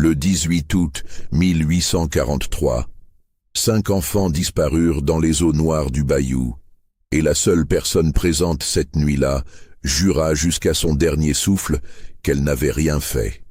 Le 18 août 1843, 5 enfants disparurent dans les eaux noires du bayou, et la seule personne présente cette nuit-là jura jusqu'à son dernier souffle qu'elle n'avait rien fait.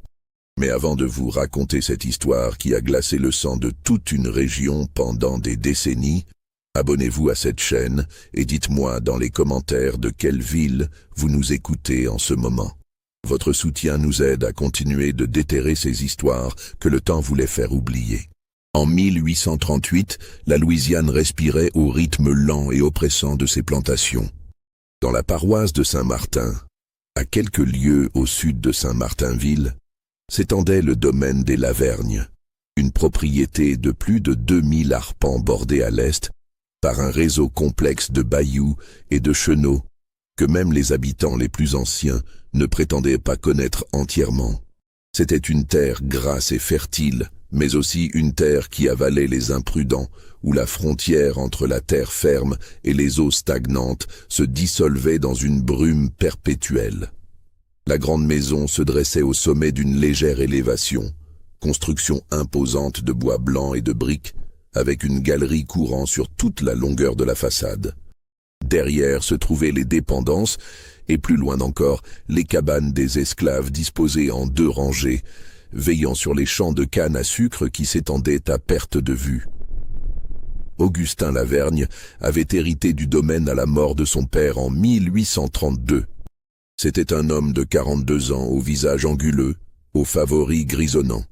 Mais avant de vous raconter cette histoire qui a glacé le sang de toute une région pendant des décennies, abonnez-vous à cette chaîne et dites-moi dans les commentaires de quelle ville vous nous écoutez en ce moment. Votre soutien nous aide à continuer de déterrer ces histoires que le temps voulait faire oublier. En 1838, la Louisiane respirait au rythme lent et oppressant de ses plantations. Dans la paroisse de Saint-Martin, à quelques lieues au sud de Saint-Martinville, s'étendait le domaine des Lavergnes, une propriété de plus de 2000 arpents bordée à l'est par un réseau complexe de bayous et de chenaux que même les habitants les plus anciens ne prétendaient pas connaître entièrement. C'était une terre grasse et fertile, mais aussi une terre qui avalait les imprudents, où la frontière entre la terre ferme et les eaux stagnantes se dissolvait dans une brume perpétuelle. La grande maison se dressait au sommet d'une légère élévation, construction imposante de bois blanc et de briques, avec une galerie courant sur toute la longueur de la façade. Derrière se trouvaient les dépendances, et plus loin encore, les cabanes des esclaves disposées en 2 rangées, veillant sur les champs de canne à sucre qui s'étendaient à perte de vue. Augustin Lavergne avait hérité du domaine à la mort de son père en 1832. C'était un homme de 42 ans au visage anguleux, aux favoris grisonnants,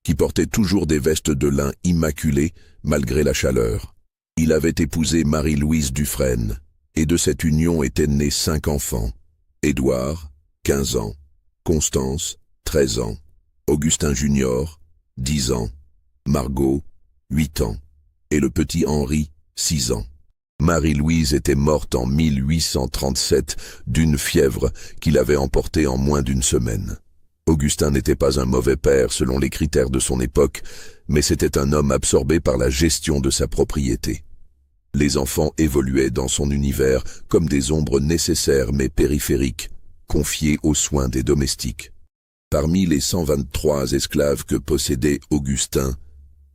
qui portait toujours des vestes de lin immaculées malgré la chaleur. Il avait épousé Marie-Louise Dufresne, et de cette union étaient nés 5 enfants. Édouard, 15 ans, Constance, 13 ans, Augustin Junior, 10 ans, Margot, 8 ans, et le petit Henri, 6 ans. Marie-Louise était morte en 1837 d'une fièvre qui l'avait emportée en moins d'une semaine. Augustin n'était pas un mauvais père selon les critères de son époque, mais c'était un homme absorbé par la gestion de sa propriété. Les enfants évoluaient dans son univers comme des ombres nécessaires mais périphériques, confiées aux soins des domestiques. Parmi les 123 esclaves que possédait Augustin,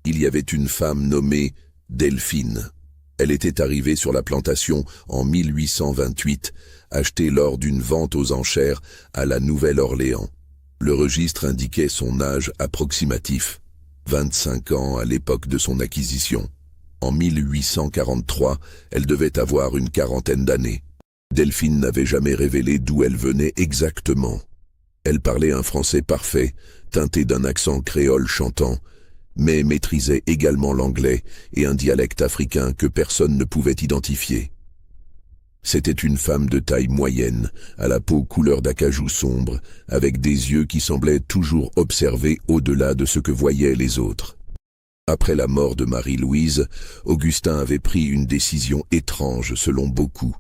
il y avait une femme nommée Delphine. Elle était arrivée sur la plantation en 1828, achetée lors d'une vente aux enchères à la Nouvelle-Orléans. Le registre indiquait son âge approximatif, 25 ans à l'époque de son acquisition. En 1843, elle devait avoir une quarantaine d'années. Delphine n'avait jamais révélé d'où elle venait exactement. Elle parlait un français parfait, teinté d'un accent créole chantant, mais maîtrisait également l'anglais et un dialecte africain que personne ne pouvait identifier. C'était une femme de taille moyenne, à la peau couleur d'acajou sombre, avec des yeux qui semblaient toujours observer au-delà de ce que voyaient les autres. Après la mort de Marie-Louise, Augustin avait pris une décision étrange selon beaucoup.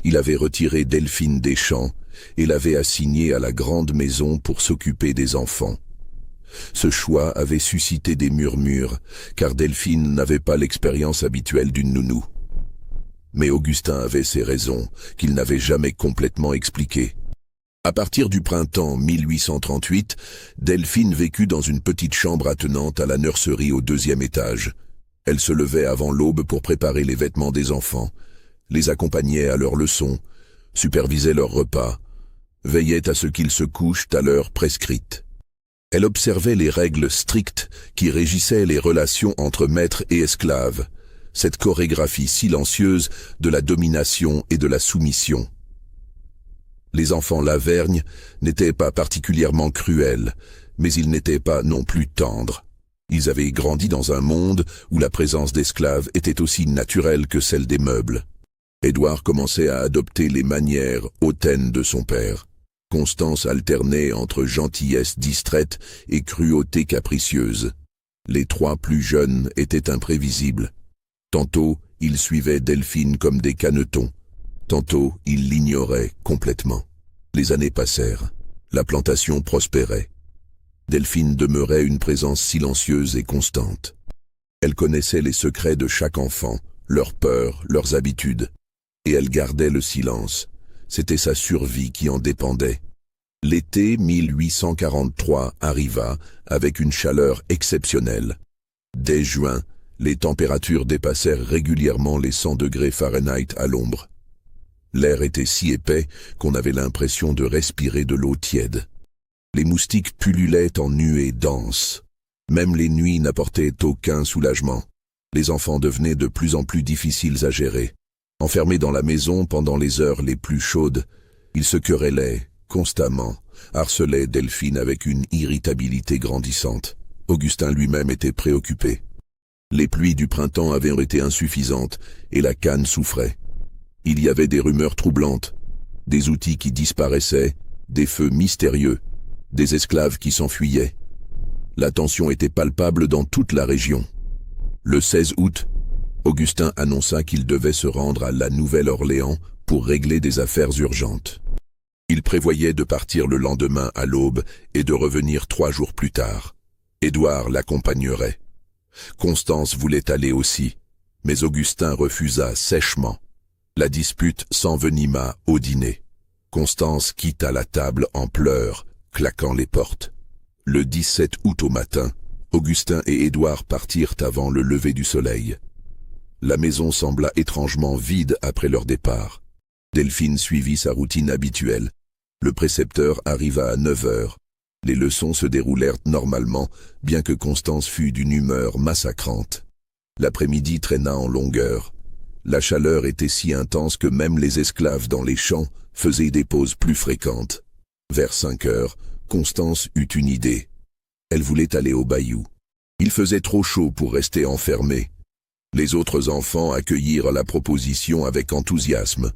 Il avait retiré Delphine des champs et l'avait assignée à la grande maison pour s'occuper des enfants. Ce choix avait suscité des murmures, car Delphine n'avait pas l'expérience habituelle d'une nounou. Mais Augustin avait ses raisons, qu'il n'avait jamais complètement expliquées. À partir du printemps 1838, Delphine vécut dans une petite chambre attenante à la nurserie au 2e étage. Elle se levait avant l'aube pour préparer les vêtements des enfants, les accompagnait à leurs leçons, supervisait leurs repas, veillait à ce qu'ils se couchent à l'heure prescrite. Elle observait les règles strictes qui régissaient les relations entre maître et esclave, cette chorégraphie silencieuse de la domination et de la soumission. Les enfants Lavergne n'étaient pas particulièrement cruels, mais ils n'étaient pas non plus tendres. Ils avaient grandi dans un monde où la présence d'esclaves était aussi naturelle que celle des meubles. Édouard commençait à adopter les manières hautaines de son père. Constance alternait entre gentillesse distraite et cruauté capricieuse. Les 3 plus jeunes étaient imprévisibles. Tantôt, ils suivaient Delphine comme des canetons. Tantôt, ils l'ignoraient complètement. Les années passèrent. La plantation prospérait. Delphine demeurait une présence silencieuse et constante. Elle connaissait les secrets de chaque enfant, leurs peurs, leurs habitudes. Et elle gardait le silence. C'était sa survie qui en dépendait. L'été 1843 arriva avec une chaleur exceptionnelle. Dès juin, les températures dépassèrent régulièrement les 100 degrés Fahrenheit à l'ombre. L'air était si épais qu'on avait l'impression de respirer de l'eau tiède. Les moustiques pullulaient en nuées denses. Même les nuits n'apportaient aucun soulagement. Les enfants devenaient de plus en plus difficiles à gérer. Enfermés dans la maison pendant les heures les plus chaudes, ils se querellaient constamment, harcelaient Delphine avec une irritabilité grandissante. Augustin lui-même était préoccupé. Les pluies du printemps avaient été insuffisantes et la canne souffrait. Il y avait des rumeurs troublantes, des outils qui disparaissaient, des feux mystérieux, des esclaves qui s'enfuyaient. La tension était palpable dans toute la région. Le 16 août, Augustin annonça qu'il devait se rendre à la Nouvelle-Orléans pour régler des affaires urgentes. Il prévoyait de partir le lendemain à l'aube et de revenir 3 jours plus tard. Édouard l'accompagnerait. Constance voulait aller aussi, mais Augustin refusa sèchement. La dispute s'envenima au dîner. Constance quitta la table en pleurs, claquant les portes. Le 17 août au matin, Augustin et Édouard partirent avant le lever du soleil. La maison sembla étrangement vide après leur départ. Delphine suivit sa routine habituelle. Le précepteur arriva à 9 heures. Les leçons se déroulèrent normalement, bien que Constance fût d'une humeur massacrante. L'après-midi traîna en longueur. La chaleur était si intense que même les esclaves dans les champs faisaient des pauses plus fréquentes. Vers 5 heures, Constance eut une idée. Elle voulait aller au bayou. Il faisait trop chaud pour rester enfermée. Les autres enfants accueillirent la proposition avec enthousiasme.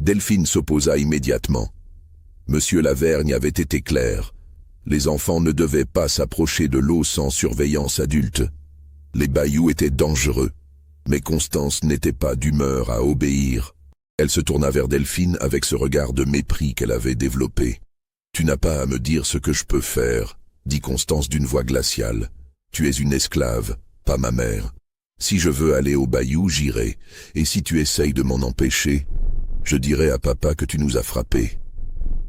Delphine s'opposa immédiatement. Monsieur Lavergne avait été clair. Les enfants ne devaient pas s'approcher de l'eau sans surveillance adulte. Les bayous étaient dangereux, mais Constance n'était pas d'humeur à obéir. Elle se tourna vers Delphine avec ce regard de mépris qu'elle avait développé. « Tu n'as pas à me dire ce que je peux faire, » dit Constance d'une voix glaciale. « Tu es une esclave, pas ma mère. Si je veux aller au bayou, j'irai, et si tu essayes de m'en empêcher, je dirai à papa que tu nous as frappés.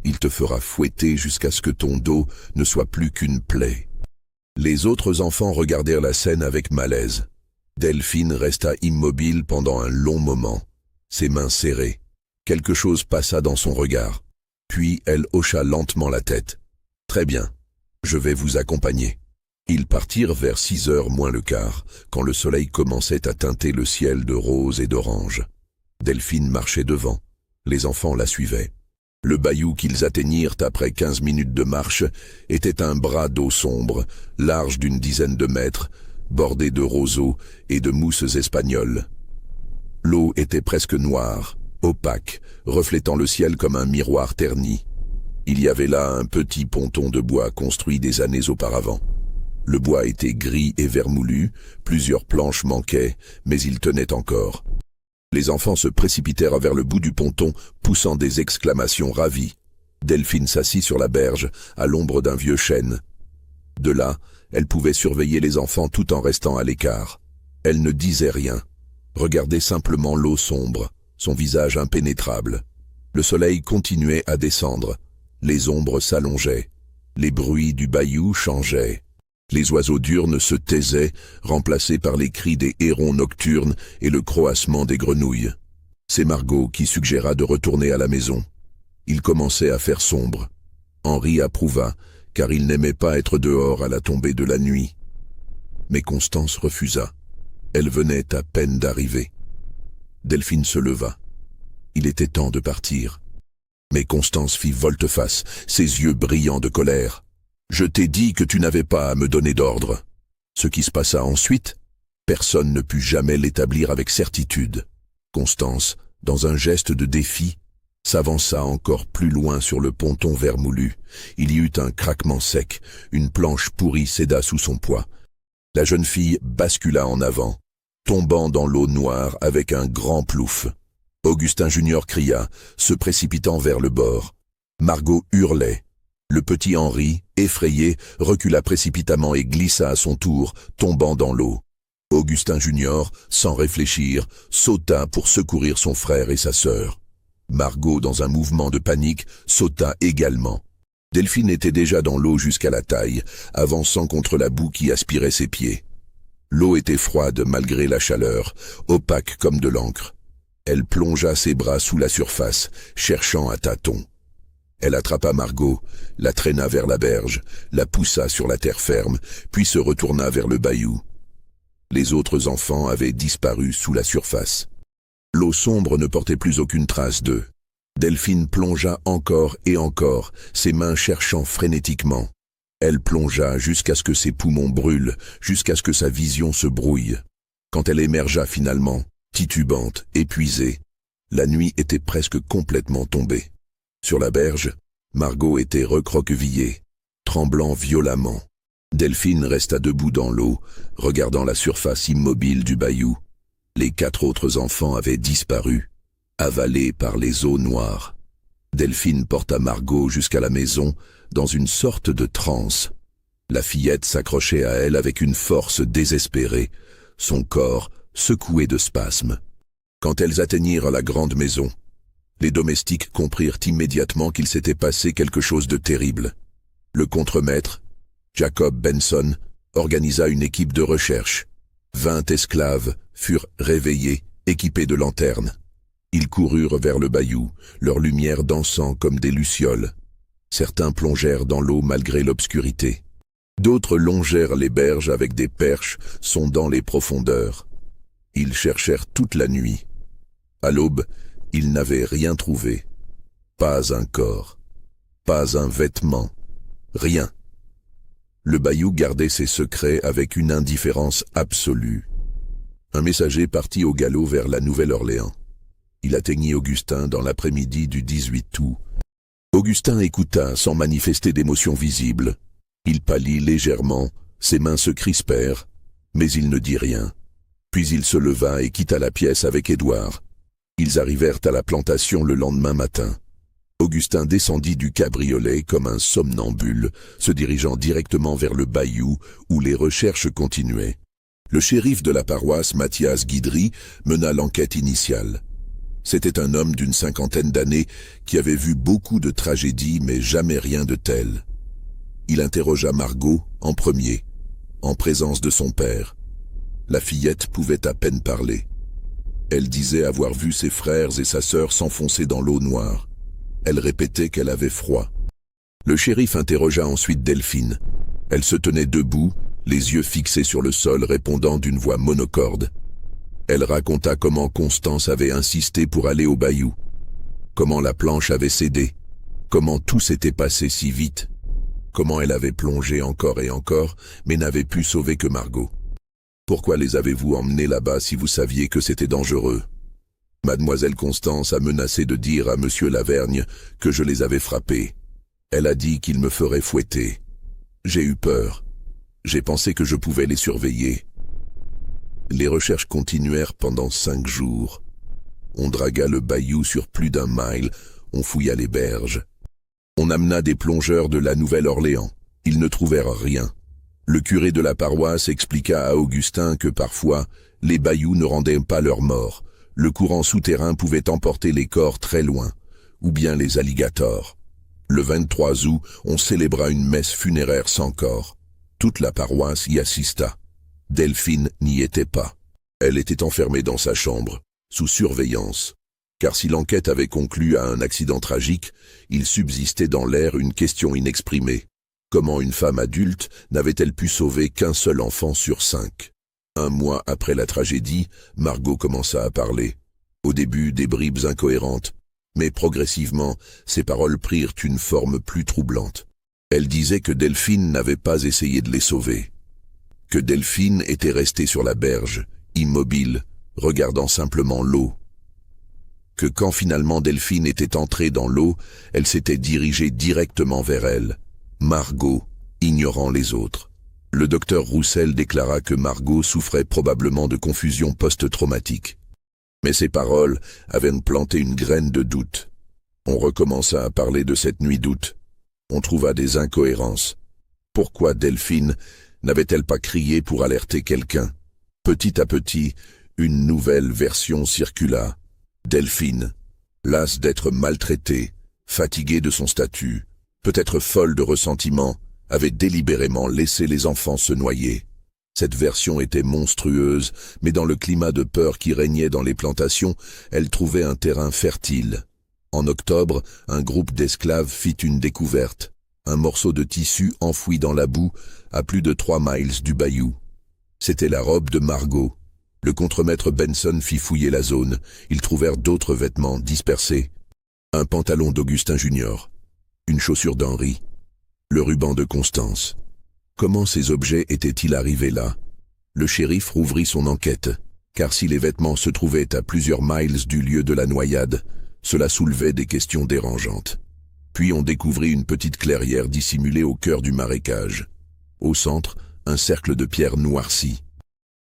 Il te fera fouetter jusqu'à ce que ton dos ne soit plus qu'une plaie. » Les autres enfants regardèrent la scène avec malaise. Delphine resta immobile pendant un long moment, ses mains serrées. Quelque chose passa dans son regard. Puis elle hocha lentement la tête. « Très bien, je vais vous accompagner. » Ils partirent vers 6 heures moins le quart, quand le soleil commençait à teinter le ciel de rose et d'orange. Delphine marchait devant. Les enfants la suivaient. Le bayou qu'ils atteignirent après 15 minutes de marche était un bras d'eau sombre, large d'une dizaine de mètres, bordé de roseaux et de mousses espagnoles. L'eau était presque noire, opaque, reflétant le ciel comme un miroir terni. Il y avait là un petit ponton de bois construit des années auparavant. Le bois était gris et vermoulu, plusieurs planches manquaient, mais il tenait encore. Les enfants se précipitèrent vers le bout du ponton, poussant des exclamations ravies. Delphine s'assit sur la berge, à l'ombre d'un vieux chêne. De là, elle pouvait surveiller les enfants tout en restant à l'écart. Elle ne disait rien, regardait simplement l'eau sombre, son visage impénétrable. Le soleil continuait à descendre. Les ombres s'allongeaient. Les bruits du bayou changeaient. Les oiseaux diurnes se taisaient, remplacés par les cris des hérons nocturnes et le croassement des grenouilles. C'est Margot qui suggéra de retourner à la maison. Il commençait à faire sombre. Henri approuva, car il n'aimait pas être dehors à la tombée de la nuit. Mais Constance refusa. Elle venait à peine d'arriver. Delphine se leva. Il était temps de partir. Mais Constance fit volte-face, ses yeux brillants de colère. « Je t'ai dit que tu n'avais pas à me donner d'ordre. » Ce qui se passa ensuite, personne ne put jamais l'établir avec certitude. Constance, dans un geste de défi, s'avança encore plus loin sur le ponton vermoulu. Il y eut un craquement sec, une planche pourrie céda sous son poids. La jeune fille bascula en avant, tombant dans l'eau noire avec un grand plouf. Augustin Junior cria, se précipitant vers le bord. Margot hurlait. Le petit Henri, effrayé, recula précipitamment et glissa à son tour, tombant dans l'eau. Augustin Junior, sans réfléchir, sauta pour secourir son frère et sa sœur. Margot, dans un mouvement de panique, sauta également. Delphine était déjà dans l'eau jusqu'à la taille, avançant contre la boue qui aspirait ses pieds. L'eau était froide malgré la chaleur, opaque comme de l'encre. Elle plongea ses bras sous la surface, cherchant à tâtons. Elle attrapa Margot, la traîna vers la berge, la poussa sur la terre ferme, puis se retourna vers le bayou. Les autres enfants avaient disparu sous la surface. L'eau sombre ne portait plus aucune trace d'eux. Delphine plongea encore et encore, ses mains cherchant frénétiquement. Elle plongea jusqu'à ce que ses poumons brûlent, jusqu'à ce que sa vision se brouille. Quand elle émergea finalement, titubante, épuisée, la nuit était presque complètement tombée. Sur la berge, Margot était recroquevillée, tremblant violemment. Delphine resta debout dans l'eau, regardant la surface immobile du bayou. Les 4 autres enfants avaient disparu, avalés par les eaux noires. Delphine porta Margot jusqu'à la maison, dans une sorte de transe. La fillette s'accrochait à elle avec une force désespérée, son corps secoué de spasmes. Quand elles atteignirent la grande maison, les domestiques comprirent immédiatement qu'il s'était passé quelque chose de terrible. Le contremaître, Jacob Benson, organisa une équipe de recherche. 20 esclaves furent réveillés, équipés de lanternes. Ils coururent vers le bayou, leur lumière dansant comme des lucioles. Certains plongèrent dans l'eau malgré l'obscurité. D'autres longèrent les berges avec des perches, sondant les profondeurs. Ils cherchèrent toute la nuit. À l'aube, ils n'avaient rien trouvé. Pas un corps, pas un vêtement, rien. Le bayou gardait ses secrets avec une indifférence absolue. Un messager partit au galop vers la Nouvelle-Orléans. Il atteignit Augustin dans l'après-midi du 18 août. Augustin écouta sans manifester d'émotion visible. Il pâlit légèrement, ses mains se crispèrent, mais il ne dit rien. Puis il se leva et quitta la pièce avec Édouard. Ils arrivèrent à la plantation le lendemain matin. Augustin descendit du cabriolet comme un somnambule, se dirigeant directement vers le bayou où les recherches continuaient. Le shérif de la paroisse, Mathias Guidry, mena l'enquête initiale. C'était un homme d'une 50aine d'années qui avait vu beaucoup de tragédies mais jamais rien de tel. Il interrogea Margot en premier, en présence de son père. La fillette pouvait à peine parler. Elle disait avoir vu ses frères et sa sœur s'enfoncer dans l'eau noire. Elle répétait qu'elle avait froid. Le shérif interrogea ensuite Delphine. Elle se tenait debout, les yeux fixés sur le sol, répondant d'une voix monocorde. Elle raconta comment Constance avait insisté pour aller au bayou, comment la planche avait cédé, comment tout s'était passé si vite, comment elle avait plongé encore et encore, mais n'avait pu sauver que Margot. Pourquoi les avez-vous emmenés là-bas si vous saviez que c'était dangereux? Mademoiselle Constance a menacé de dire à Monsieur Lavergne que je les avais frappés. Elle a dit qu'il me ferait fouetter. J'ai eu peur. J'ai pensé que je pouvais les surveiller. Les recherches continuèrent pendant 5 jours. On dragua le bayou sur plus d'1 mile, on fouilla les berges. On amena des plongeurs de la Nouvelle-Orléans. Ils ne trouvèrent rien. Le curé de la paroisse expliqua à Augustin que parfois, les bayous ne rendaient pas leurs morts. Le courant souterrain pouvait emporter les corps très loin, ou bien les alligators. Le 23 août, on célébra une messe funéraire sans corps. Toute la paroisse y assista. Delphine n'y était pas. Elle était enfermée dans sa chambre, sous surveillance. Car si l'enquête avait conclu à un accident tragique, il subsistait dans l'air une question inexprimée. Comment une femme adulte n'avait-elle pu sauver qu'un seul enfant sur 5? 1 mois après la tragédie, Margot commença à parler. Au début, des bribes incohérentes, mais progressivement, ses paroles prirent une forme plus troublante. Elle disait que Delphine n'avait pas essayé de les sauver, que Delphine était restée sur la berge, immobile, regardant simplement l'eau, que quand finalement Delphine était entrée dans l'eau, elle s'était dirigée directement vers elle, Margot, ignorant les autres. Le docteur Roussel déclara que Margot souffrait probablement de confusion post-traumatique. Mais ces paroles avaient planté une graine de doute. On recommença à parler de cette nuit d'août. On trouva des incohérences. Pourquoi Delphine n'avait-elle pas crié pour alerter quelqu'un? Petit à petit, une nouvelle version circula. Delphine, lasse d'être maltraitée, fatiguée de son statut, peut-être folle de ressentiment, avait délibérément laissé les enfants se noyer. Cette version était monstrueuse, mais dans le climat de peur qui régnait dans les plantations, elle trouvait un terrain fertile. En octobre, un groupe d'esclaves fit une découverte. Un morceau de tissu enfoui dans la boue, à plus de 3 miles du bayou. C'était la robe de Margot. Le contremaître Benson fit fouiller la zone. Ils trouvèrent d'autres vêtements dispersés. Un pantalon d'Augustin Junior. Une chaussure d'Henri. Le ruban de Constance. Comment ces objets étaient-ils arrivés là? Le shérif rouvrit son enquête, car si les vêtements se trouvaient à plusieurs miles du lieu de la noyade, cela soulevait des questions dérangeantes. Puis on découvrit une petite clairière dissimulée au cœur du marécage. Au centre, un cercle de pierres noircies.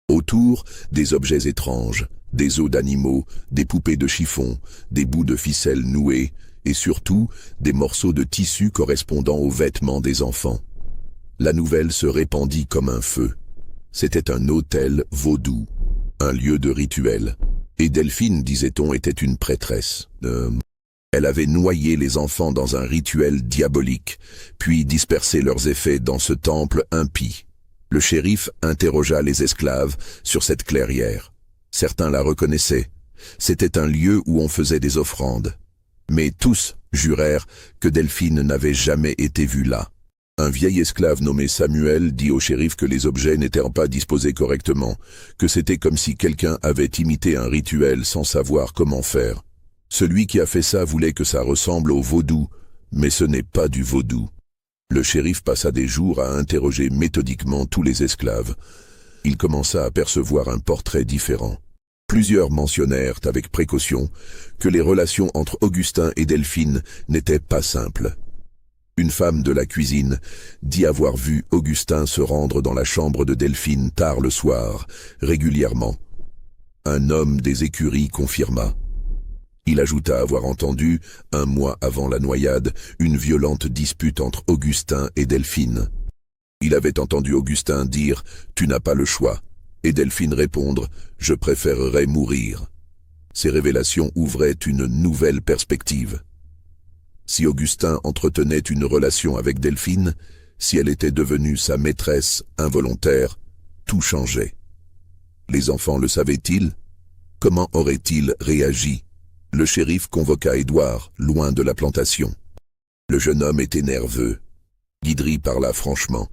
Autour, des objets étranges, des os d'animaux, des poupées de chiffon, des bouts de ficelle noués, et surtout, des morceaux de tissu correspondant aux vêtements des enfants. La nouvelle se répandit comme un feu. C'était un hôtel vaudou, un lieu de rituel. Et Delphine, disait-on, était une prêtresse. Elle avait noyé les enfants dans un rituel diabolique, puis dispersé leurs effets dans ce temple impie. Le shérif interrogea les esclaves sur cette clairière. Certains la reconnaissaient. C'était un lieu où on faisait des offrandes. Mais tous jurèrent que Delphine n'avait jamais été vue là. Un vieil esclave nommé Samuel dit au shérif que les objets n'étaient pas disposés correctement, que c'était comme si quelqu'un avait imité un rituel sans savoir comment faire. Celui qui a fait ça voulait que ça ressemble au vaudou, mais ce n'est pas du vaudou. Le shérif passa des jours à interroger méthodiquement tous les esclaves. Il commença à percevoir un portrait différent. Plusieurs mentionnèrent avec précaution que les relations entre Augustin et Delphine n'étaient pas simples. Une femme de la cuisine dit avoir vu Augustin se rendre dans la chambre de Delphine tard le soir, régulièrement. Un homme des écuries confirma. Il ajouta avoir entendu, un mois avant la noyade, une violente dispute entre Augustin et Delphine. Il avait entendu Augustin dire « Tu n'as pas le choix » et Delphine répondre « Je préférerais mourir ». Ces révélations ouvraient une nouvelle perspective. Si Augustin entretenait une relation avec Delphine, si elle était devenue sa maîtresse involontaire, tout changeait. Les enfants le savaient-ils? Comment auraient-ils réagi? Le shérif convoqua Édouard, loin de la plantation. Le jeune homme était nerveux. Guidry parla franchement.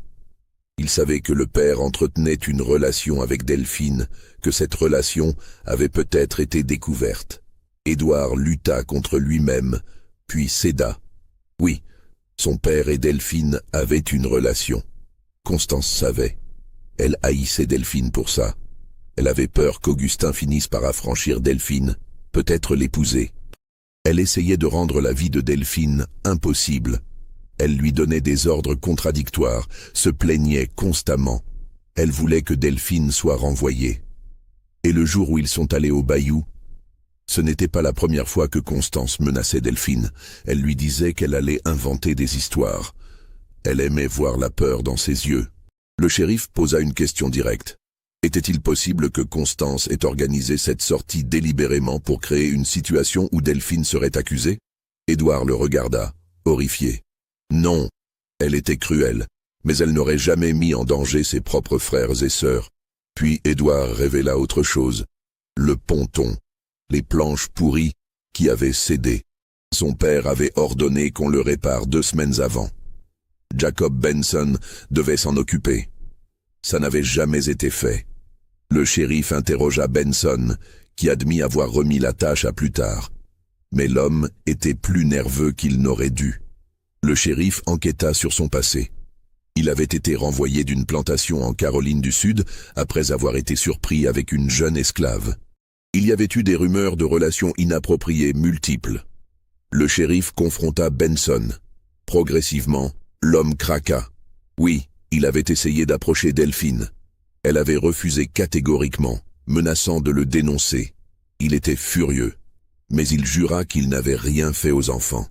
Il savait que le père entretenait une relation avec Delphine, que cette relation avait peut-être été découverte. Édouard lutta contre lui-même, puis céda. Oui, son père et Delphine avaient une relation. Constance savait. Elle haïssait Delphine pour ça. Elle avait peur qu'Augustin finisse par affranchir Delphine, peut-être l'épouser. Elle essayait de rendre la vie de Delphine impossible. Elle lui donnait des ordres contradictoires, se plaignait constamment. Elle voulait que Delphine soit renvoyée. Et le jour où ils sont allés au bayou, ce n'était pas la première fois que Constance menaçait Delphine. Elle lui disait qu'elle allait inventer des histoires. Elle aimait voir la peur dans ses yeux. Le shérif posa une question directe. Était-il possible que Constance ait organisé cette sortie délibérément pour créer une situation où Delphine serait accusée? Édouard le regarda, horrifié. Non, elle était cruelle, mais elle n'aurait jamais mis en danger ses propres frères et sœurs. Puis Édouard révéla autre chose. Le ponton. Les planches pourries qui avaient cédé. Son père avait ordonné qu'on le répare 2 semaines avant. Jacob Benson devait s'en occuper. Ça n'avait jamais été fait. Le shérif interrogea Benson, qui admit avoir remis la tâche à plus tard. Mais l'homme était plus nerveux qu'il n'aurait dû. Le shérif enquêta sur son passé. Il avait été renvoyé d'une plantation en Caroline du Sud après avoir été surpris avec une jeune esclave. Il y avait eu des rumeurs de relations inappropriées multiples. Le shérif confronta Benson. Progressivement, l'homme craqua. Oui, il avait essayé d'approcher Delphine. Elle avait refusé catégoriquement, menaçant de le dénoncer. Il était furieux, mais il jura qu'il n'avait rien fait aux enfants.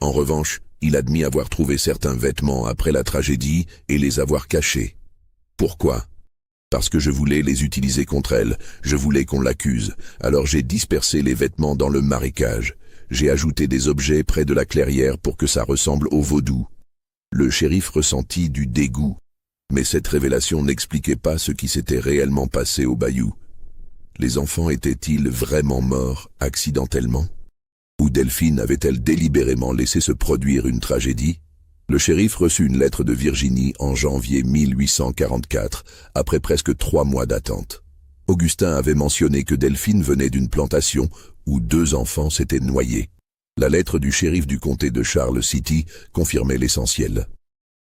En revanche, il admit avoir trouvé certains vêtements après la tragédie et les avoir cachés. Pourquoi? Parce que je voulais les utiliser contre elle, je voulais qu'on l'accuse, alors j'ai dispersé les vêtements dans le marécage. J'ai ajouté des objets près de la clairière pour que ça ressemble au vaudou. Le shérif ressentit du dégoût, mais cette révélation n'expliquait pas ce qui s'était réellement passé au bayou. Les enfants étaient-ils vraiment morts accidentellement? Ou Delphine avait-elle délibérément laissé se produire une tragédie? Le shérif reçut une lettre de Virginie en janvier 1844, après presque 3 mois d'attente. Augustin avait mentionné que Delphine venait d'une plantation où 2 enfants s'étaient noyés. La lettre du shérif du comté de Charles City confirmait l'essentiel.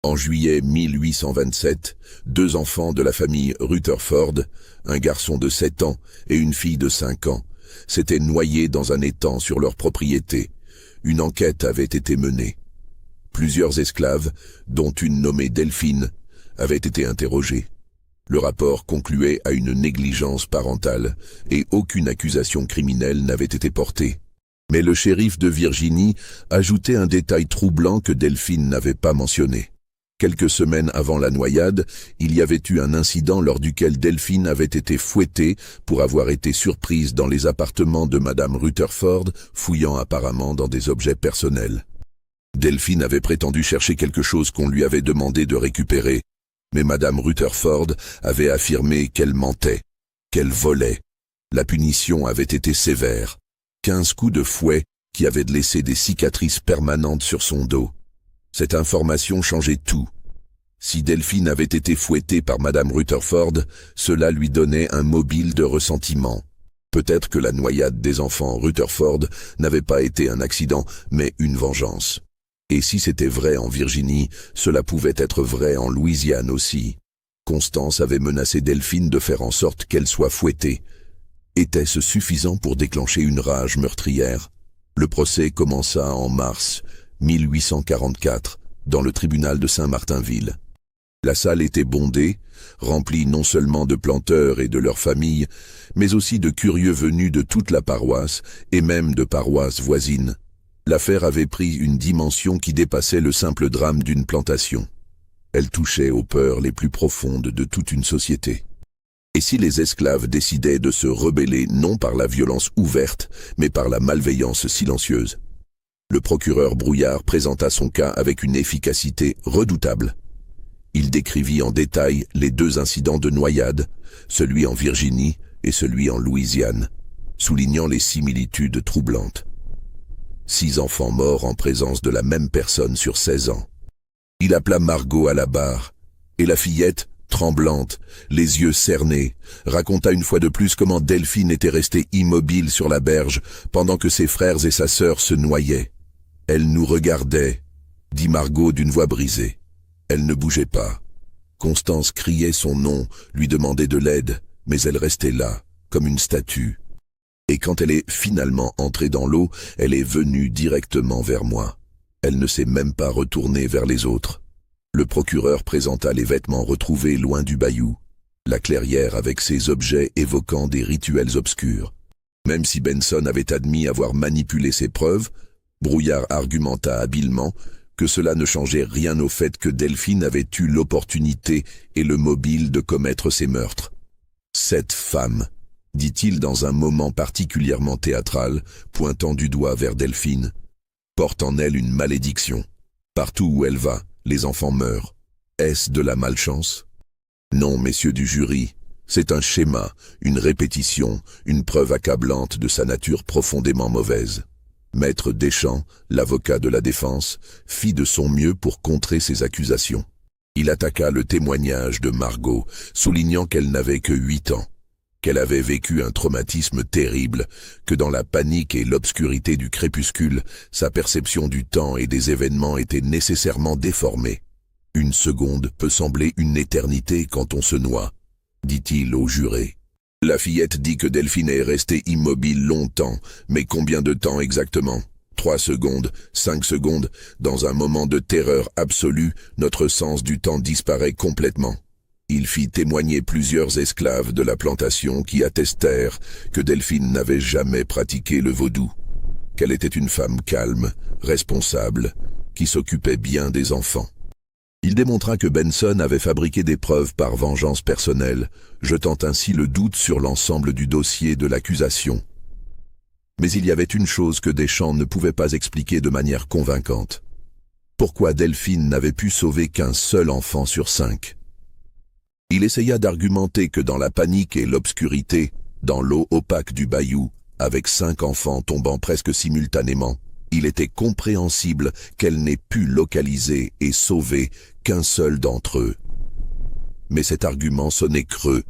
En juillet 1827, 2 enfants de la famille Rutherford, un garçon de 7 ans et une fille de 5 ans, s'étaient noyés dans un étang sur leur propriété. Une enquête avait été menée. Plusieurs esclaves, dont une nommée Delphine, avaient été interrogés. Le rapport concluait à une négligence parentale et aucune accusation criminelle n'avait été portée. Mais le shérif de Virginie ajoutait un détail troublant que Delphine n'avait pas mentionné. Quelques semaines avant la noyade, il y avait eu un incident lors duquel Delphine avait été fouettée pour avoir été surprise dans les appartements de Madame Rutherford, fouillant apparemment dans des objets personnels. Delphine avait prétendu chercher quelque chose qu'on lui avait demandé de récupérer, mais Madame Rutherford avait affirmé qu'elle mentait, qu'elle volait. La punition avait été sévère. 15 coups de fouet qui avaient laissé des cicatrices permanentes sur son dos. Cette information changeait tout. Si Delphine avait été fouettée par Madame Rutherford, cela lui donnait un mobile de ressentiment. Peut-être que la noyade des enfants Rutherford n'avait pas été un accident, mais une vengeance. Et si c'était vrai en Virginie, cela pouvait être vrai en Louisiane aussi. Constance avait menacé Delphine de faire en sorte qu'elle soit fouettée. Était-ce suffisant pour déclencher une rage meurtrière? Le procès commença en mars 1844, dans le tribunal de Saint-Martinville. La salle était bondée, remplie non seulement de planteurs et de leurs familles, mais aussi de curieux venus de toute la paroisse et même de paroisses voisines. L'affaire avait pris une dimension qui dépassait le simple drame d'une plantation. Elle touchait aux peurs les plus profondes de toute une société. Et si les esclaves décidaient de se rebeller non par la violence ouverte, mais par la malveillance silencieuse? Le procureur Brouillard présenta son cas avec une efficacité redoutable. Il décrivit en détail les 2 incidents de noyade, celui en Virginie et celui en Louisiane, soulignant les similitudes troublantes. 6 enfants morts en présence de la même personne sur 16 ans. Il appela Margot à la barre, et la fillette, tremblante, les yeux cernés, raconta une fois de plus comment Delphine était restée immobile sur la berge pendant que ses frères et sa sœur se noyaient. « Elle nous regardait », dit Margot d'une voix brisée. Elle ne bougeait pas. Constance criait son nom, lui demandait de l'aide, mais elle restait là, comme une statue. Et quand elle est finalement entrée dans l'eau, elle est venue directement vers moi. Elle ne s'est même pas retournée vers les autres. Le procureur présenta les vêtements retrouvés loin du bayou, la clairière avec ses objets évoquant des rituels obscurs. Même si Benson avait admis avoir manipulé ses preuves, Brouillard argumenta habilement que cela ne changeait rien au fait que Delphine avait eu l'opportunité et le mobile de commettre ces meurtres. « Cette femme », dit-il dans un moment particulièrement théâtral, pointant du doigt vers Delphine, « porte en elle une malédiction. Partout où elle va, les enfants meurent. Est-ce de la malchance? Non, messieurs du jury, c'est un schéma, une répétition, une preuve accablante de sa nature profondément mauvaise. » Maître Deschamps, l'avocat de la défense, fit de son mieux pour contrer ces accusations. Il attaqua le témoignage de Margot, soulignant qu'elle n'avait que 8 ans, qu'elle avait vécu un traumatisme terrible, que dans la panique et l'obscurité du crépuscule, sa perception du temps et des événements était nécessairement déformée. « Une seconde peut sembler une éternité quand on se noie », dit-il au juré. La fillette dit que Delphine est restée immobile longtemps, mais combien de temps exactement? 3 secondes, 5 secondes, dans un moment de terreur absolue, notre sens du temps disparaît complètement. Il fit témoigner plusieurs esclaves de la plantation qui attestèrent que Delphine n'avait jamais pratiqué le vaudou, qu'elle était une femme calme, responsable, qui s'occupait bien des enfants. Il démontra que Benson avait fabriqué des preuves par vengeance personnelle, jetant ainsi le doute sur l'ensemble du dossier de l'accusation. Mais il y avait une chose que Deschamps ne pouvait pas expliquer de manière convaincante. Pourquoi Delphine n'avait pu sauver qu'un seul enfant sur 5? Il essaya d'argumenter que dans la panique et l'obscurité, dans l'eau opaque du bayou, avec 5 enfants tombant presque simultanément, il était compréhensible qu'elle n'ait pu localiser et sauver qu'un seul d'entre eux. Mais cet argument sonnait creux,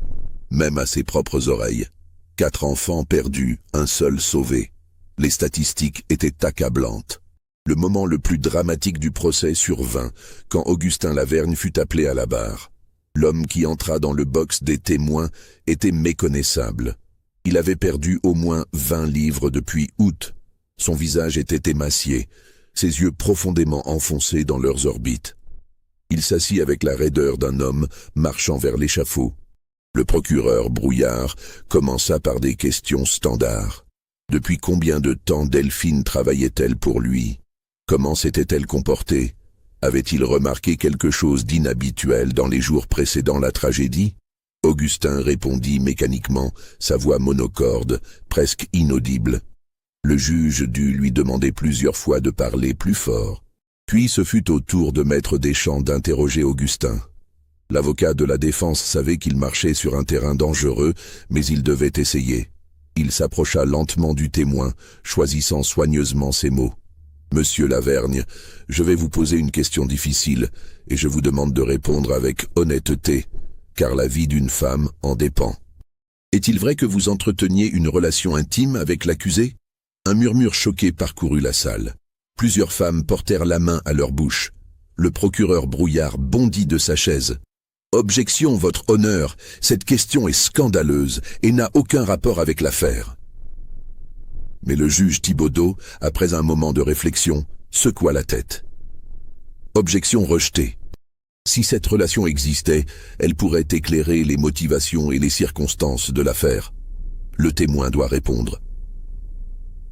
même à ses propres oreilles. 4 enfants perdus, un seul sauvé. Les statistiques étaient accablantes. Le moment le plus dramatique du procès survint quand Augustin Lavergne fut appelé à la barre. L'homme qui entra dans le box des témoins était méconnaissable. Il avait perdu au moins 20 livres depuis août. Son visage était émacié, ses yeux profondément enfoncés dans leurs orbites. Il s'assit avec la raideur d'un homme marchant vers l'échafaud. Le procureur Brouillard commença par des questions standards. Depuis combien de temps Delphine travaillait-elle pour lui? Comment s'était-elle comportée? Avait-il remarqué quelque chose d'inhabituel dans les jours précédant la tragédie? Augustin répondit mécaniquement, sa voix monocorde, presque inaudible. Le juge dut lui demander plusieurs fois de parler plus fort. Puis ce fut au tour de Maître Deschamps d'interroger Augustin. L'avocat de la défense savait qu'il marchait sur un terrain dangereux, mais il devait essayer. Il s'approcha lentement du témoin, choisissant soigneusement ses mots. « Monsieur Lavergne, je vais vous poser une question difficile, et je vous demande de répondre avec honnêteté, car la vie d'une femme en dépend. Est-il vrai que vous entreteniez une relation intime avec l'accusé ?» Un murmure choqué parcourut la salle. Plusieurs femmes portèrent la main à leur bouche. Le procureur Brouillard bondit de sa chaise. « Objection, votre honneur, cette question est scandaleuse et n'a aucun rapport avec l'affaire. » Mais le juge Thibaudeau, après un moment de réflexion, secoua la tête. « Objection rejetée. Si cette relation existait, elle pourrait éclairer les motivations et les circonstances de l'affaire. Le témoin doit répondre. »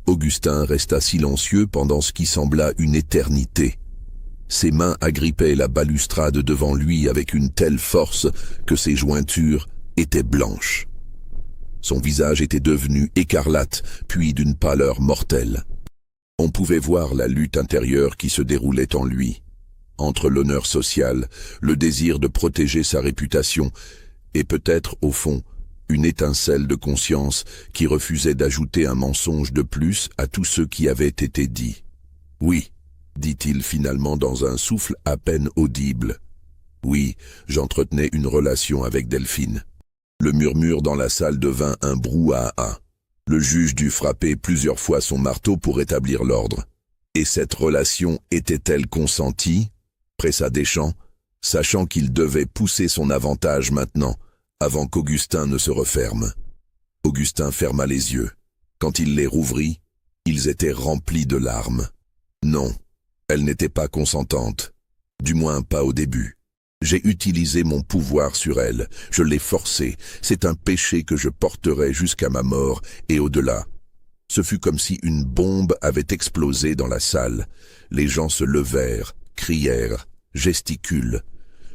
Augustin resta silencieux pendant ce qui sembla une éternité. Ses mains agrippaient la balustrade devant lui avec une telle force que ses jointures étaient blanches. Son visage était devenu écarlate, puis d'une pâleur mortelle. On pouvait voir la lutte intérieure qui se déroulait en lui, entre l'honneur social, le désir de protéger sa réputation, et peut-être, au fond, une étincelle de conscience qui refusait d'ajouter un mensonge de plus à tout ce qui avait été dit. « Oui, » dit-il finalement dans un souffle à peine audible. « Oui, j'entretenais une relation avec Delphine. » Le murmure dans la salle devint un brouhaha. Le juge dut frapper plusieurs fois son marteau pour rétablir l'ordre. « Et cette relation était-elle consentie ?» pressa Deschamps, sachant qu'il devait pousser son avantage maintenant, avant qu'Augustin ne se referme. Augustin ferma les yeux. Quand il les rouvrit, ils étaient remplis de larmes. Non, elle n'était pas consentante, du moins pas au début. J'ai utilisé mon pouvoir sur elle, je l'ai forcée, c'est un péché que je porterai jusqu'à ma mort et au-delà. Ce fut comme si une bombe avait explosé dans la salle. Les gens se levèrent, crièrent, gesticulent.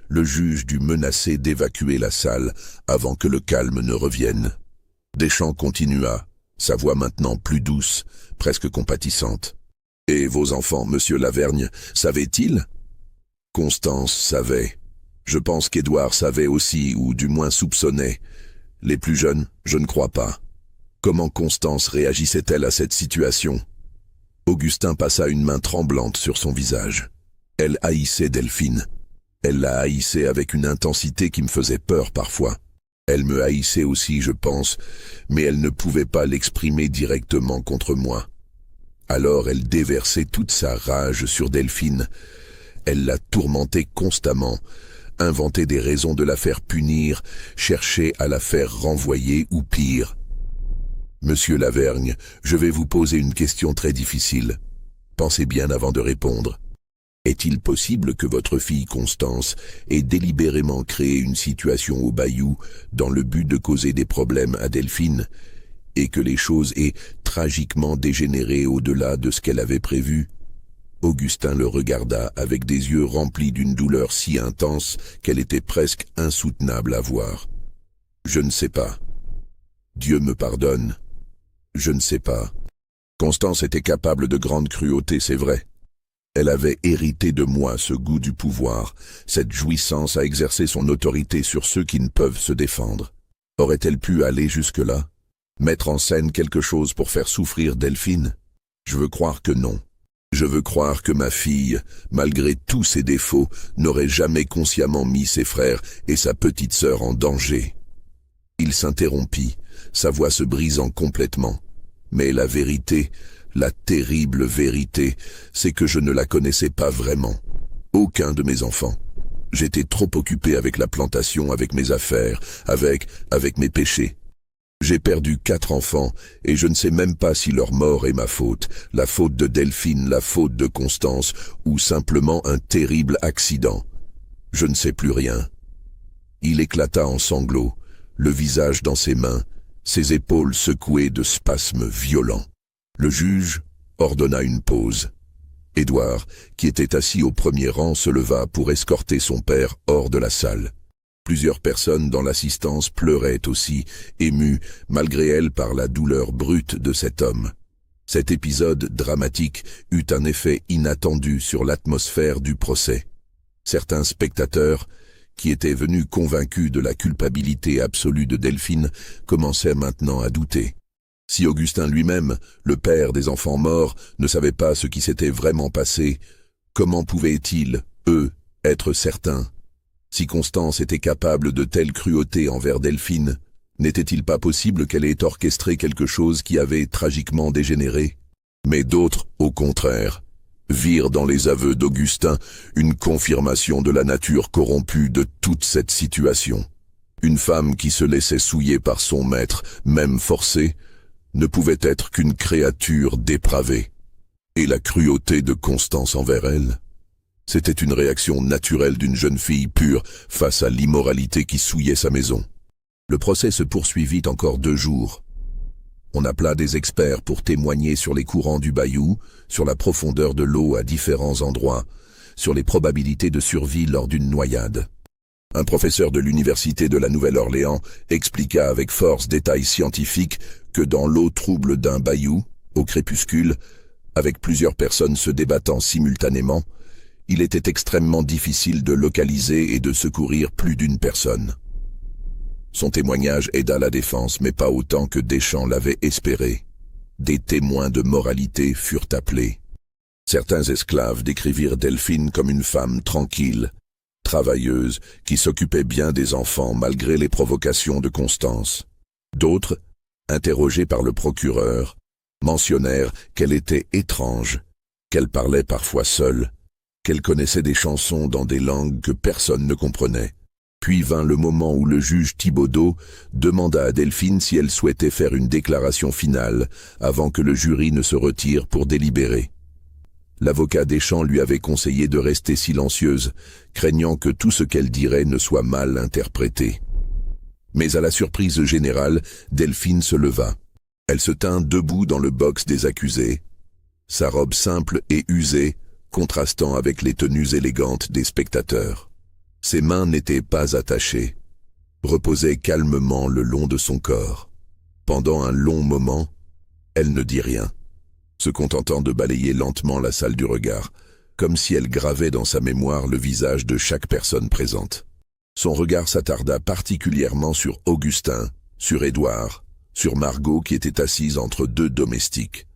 Le juge dut menacer d'évacuer la salle avant que le calme ne revienne. Deschamps continua, sa voix maintenant plus douce, presque compatissante. « Et vos enfants, monsieur Lavergne, savaient-ils » Constance savait. Je pense qu'Édouard savait aussi, ou du moins soupçonnait. Les plus jeunes, je ne crois pas. Comment Constance réagissait-elle à cette situation? Augustin passa une main tremblante sur son visage. Elle haïssait Delphine. Elle la haïssait avec une intensité qui me faisait peur parfois. Elle me haïssait aussi, je pense, mais elle ne pouvait pas l'exprimer directement contre moi. Alors elle déversait toute sa rage sur Delphine. Elle la tourmentait constamment, inventait des raisons de la faire punir, cherchait à la faire renvoyer ou pire. Monsieur Lavergne, je vais vous poser une question très difficile. Pensez bien avant de répondre. Est-il possible que votre fille Constance ait délibérément créé une situation au bayou dans le but de causer des problèmes à Delphine et que les choses aient tragiquement dégénéré au-delà de ce qu'elle avait prévu? Augustin le regarda avec des yeux remplis d'une douleur si intense qu'elle était presque insoutenable à voir. « Je ne sais pas. Dieu me pardonne. Je ne sais pas. Constance était capable de grande cruauté, c'est vrai. Elle avait hérité de moi ce goût du pouvoir, cette jouissance à exercer son autorité sur ceux qui ne peuvent se défendre. Aurait-elle pu aller jusque-là? Mettre en scène quelque chose pour faire souffrir Delphine? Je veux croire que non. Je veux croire que ma fille, malgré tous ses défauts, n'aurait jamais consciemment mis ses frères et sa petite sœur en danger. Il s'interrompit, sa voix se brisant complètement. Mais la vérité, la terrible vérité, c'est que je ne la connaissais pas vraiment. Aucun de mes enfants. J'étais trop occupé avec la plantation, avec mes affaires, avec mes péchés. J'ai perdu 4 enfants, et je ne sais même pas si leur mort est ma faute, la faute de Delphine, la faute de Constance, ou simplement un terrible accident. Je ne sais plus rien. Il éclata en sanglots, le visage dans ses mains, ses épaules secouées de spasmes violents. Le juge ordonna une pause. Édouard, qui était assis au premier rang, se leva pour escorter son père hors de la salle. Plusieurs personnes dans l'assistance pleuraient aussi, émues malgré elles par la douleur brute de cet homme. Cet épisode dramatique eut un effet inattendu sur l'atmosphère du procès. Certains spectateurs, qui étaient venus convaincus de la culpabilité absolue de Delphine, commençaient maintenant à douter. Si Augustin lui-même, le père des enfants morts, ne savait pas ce qui s'était vraiment passé, comment pouvaient-ils, eux, être certains? Si Constance était capable de telle cruauté envers Delphine, n'était-il pas possible qu'elle ait orchestré quelque chose qui avait tragiquement dégénéré? Mais d'autres, au contraire, virent dans les aveux d'Augustin une confirmation de la nature corrompue de toute cette situation. Une femme qui se laissait souiller par son maître, même forcée, ne pouvait être qu'une créature dépravée. Et la cruauté de Constance envers elle, c'était une réaction naturelle d'une jeune fille pure face à l'immoralité qui souillait sa maison. Le procès se poursuivit encore 2 jours. On appela des experts pour témoigner sur les courants du bayou, sur la profondeur de l'eau à différents endroits, sur les probabilités de survie lors d'une noyade. Un professeur de l'université de la Nouvelle-Orléans expliqua avec force détails scientifiques que dans l'eau trouble d'un bayou, au crépuscule, avec plusieurs personnes se débattant simultanément, il était extrêmement difficile de localiser et de secourir plus d'une personne. Son témoignage aida la défense, mais pas autant que Deschamps l'avait espéré. Des témoins de moralité furent appelés. Certains esclaves décrivirent Delphine comme une femme tranquille, travailleuse, qui s'occupait bien des enfants malgré les provocations de Constance. D'autres, interrogés par le procureur, mentionnèrent qu'elle était étrange, qu'elle parlait parfois seule, qu'elle connaissait des chansons dans des langues que personne ne comprenait. Puis vint le moment où le juge Thibaudeau demanda à Delphine si elle souhaitait faire une déclaration finale avant que le jury ne se retire pour délibérer. L'avocat Deschamps lui avait conseillé de rester silencieuse, craignant que tout ce qu'elle dirait ne soit mal interprété. Mais à la surprise générale, Delphine se leva. Elle se tint debout dans le box des accusés, sa robe simple et usée, contrastant avec les tenues élégantes des spectateurs. Ses mains n'étaient pas attachées, reposaient calmement le long de son corps. Pendant un long moment, elle ne dit rien, se contentant de balayer lentement la salle du regard, comme si elle gravait dans sa mémoire le visage de chaque personne présente. Son regard s'attarda particulièrement sur Augustin, sur Édouard, sur Margot qui était assise entre 2 domestiques.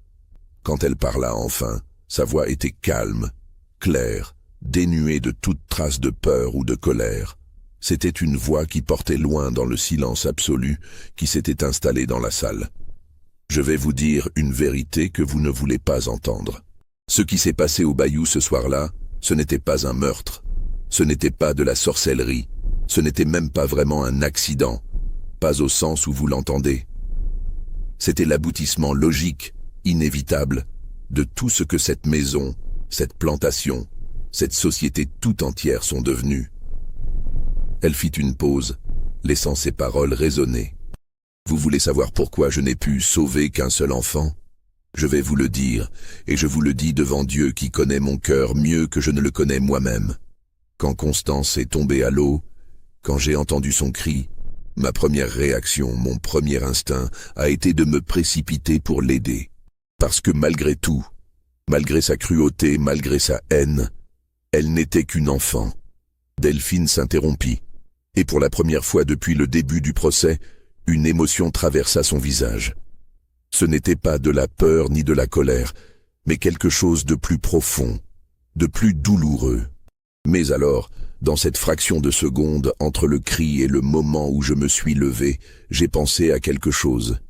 Quand elle parla enfin, sa voix était calme, claire, dénuée de toute trace de peur ou de colère. C'était une voix qui portait loin dans le silence absolu qui s'était installé dans la salle. Je vais vous dire une vérité que vous ne voulez pas entendre. Ce qui s'est passé au bayou ce soir-là, ce n'était pas un meurtre, ce n'était pas de la sorcellerie, ce n'était même pas vraiment un accident, pas au sens où vous l'entendez. C'était l'aboutissement logique, inévitable, de tout ce que cette maison, cette plantation, cette société tout entière sont devenues. Elle fit une pause, laissant ses paroles résonner. Vous voulez savoir pourquoi je n'ai pu sauver qu'un seul enfant? Je vais vous le dire, et je vous le dis devant Dieu qui connaît mon cœur mieux que je ne le connais moi-même. Quand Constance est tombée à l'eau, quand j'ai entendu son cri, ma première réaction, mon premier instinct, a été de me précipiter pour l'aider. Parce que malgré tout, Malgré sa cruauté, malgré sa haine, elle n'était qu'une enfant. Delphine s'interrompit, et pour la première fois depuis le début du procès, une émotion traversa son visage. Ce n'était pas de la peur ni de la colère, mais quelque chose de plus profond, de plus douloureux. Mais alors, dans cette fraction de seconde, entre le cri et le moment où je me suis levé, j'ai pensé à quelque chose.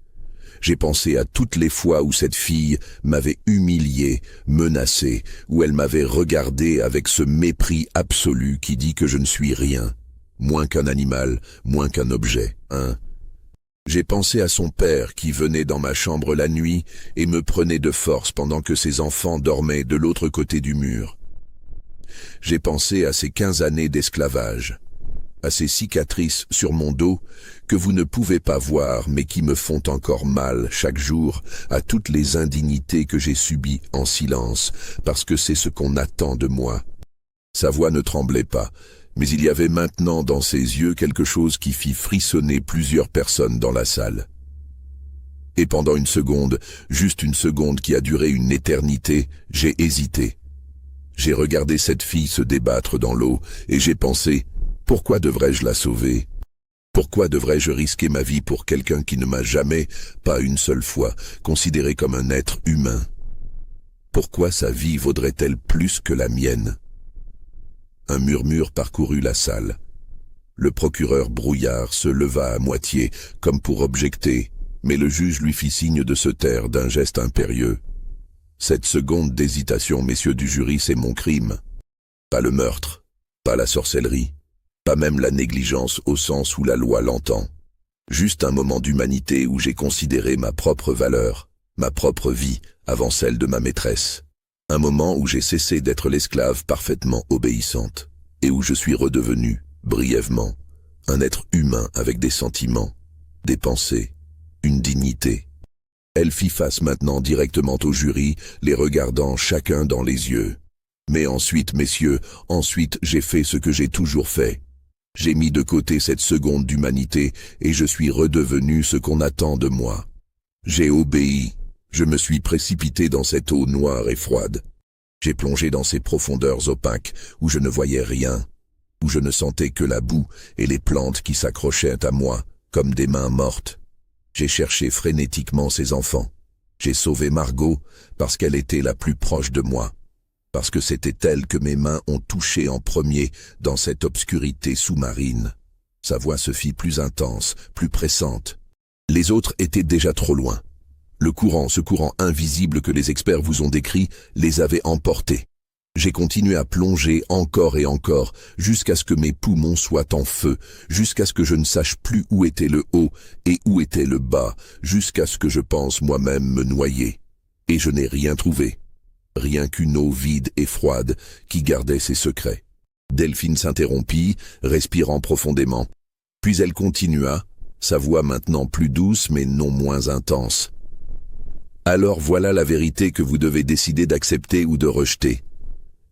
J'ai pensé à toutes les fois où cette fille m'avait humilié, menacé, où elle m'avait regardé avec ce mépris absolu qui dit que je ne suis rien, moins qu'un animal, moins qu'un objet, hein. J'ai pensé à son père qui venait dans ma chambre la nuit et me prenait de force pendant que ses enfants dormaient de l'autre côté du mur. J'ai pensé à ces 15 années d'esclavage, à ces cicatrices sur mon dos que vous ne pouvez pas voir mais qui me font encore mal chaque jour, à toutes les indignités que j'ai subies en silence, parce que c'est ce qu'on attend de moi. Sa voix ne tremblait pas, mais il y avait maintenant dans ses yeux quelque chose qui fit frissonner plusieurs personnes dans la salle. Et pendant une seconde, juste une seconde qui a duré une éternité, j'ai hésité. J'ai regardé cette fille se débattre dans l'eau et j'ai pensé, pourquoi devrais-je la sauver? Pourquoi devrais-je risquer ma vie pour quelqu'un qui ne m'a jamais, pas une seule fois, considéré comme un être humain? Pourquoi sa vie vaudrait-elle plus que la mienne? Un murmure parcourut la salle. Le procureur Brouillard se leva à moitié, comme pour objecter, mais le juge lui fit signe de se taire d'un geste impérieux. Cette seconde d'hésitation, messieurs du jury, c'est mon crime. Pas le meurtre, pas la sorcellerie, pas même la négligence au sens où la loi l'entend. Juste un moment d'humanité où j'ai considéré ma propre valeur, ma propre vie, avant celle de ma maîtresse. Un moment où j'ai cessé d'être l'esclave parfaitement obéissante, et où je suis redevenu, brièvement, un être humain avec des sentiments, des pensées, une dignité. Elle fit face maintenant directement au jury, les regardant chacun dans les yeux. Mais ensuite, messieurs, ensuite j'ai fait ce que j'ai toujours fait. J'ai mis de côté cette seconde d'humanité et je suis redevenu ce qu'on attend de moi. J'ai obéi. Je me suis précipité dans cette eau noire et froide. J'ai plongé dans ces profondeurs opaques où je ne voyais rien, où je ne sentais que la boue et les plantes qui s'accrochaient à moi comme des mains mortes. J'ai cherché frénétiquement ces enfants. J'ai sauvé Margot parce qu'elle était la plus proche de moi, parce que c'était elle que mes mains ont touché en premier dans cette obscurité sous-marine. Sa voix se fit plus intense, plus pressante. Les autres étaient déjà trop loin. Ce courant invisible que les experts vous ont décrit, les avait emportés. J'ai continué à plonger encore et encore, jusqu'à ce que mes poumons soient en feu, jusqu'à ce que je ne sache plus où était le haut et où était le bas, jusqu'à ce que je pense moi-même me noyer. Et je n'ai rien trouvé. Rien qu'une eau vide et froide qui gardait ses secrets. Delphine s'interrompit, respirant profondément. Puis elle continua, sa voix maintenant plus douce mais non moins intense. Alors voilà la vérité que vous devez décider d'accepter ou de rejeter.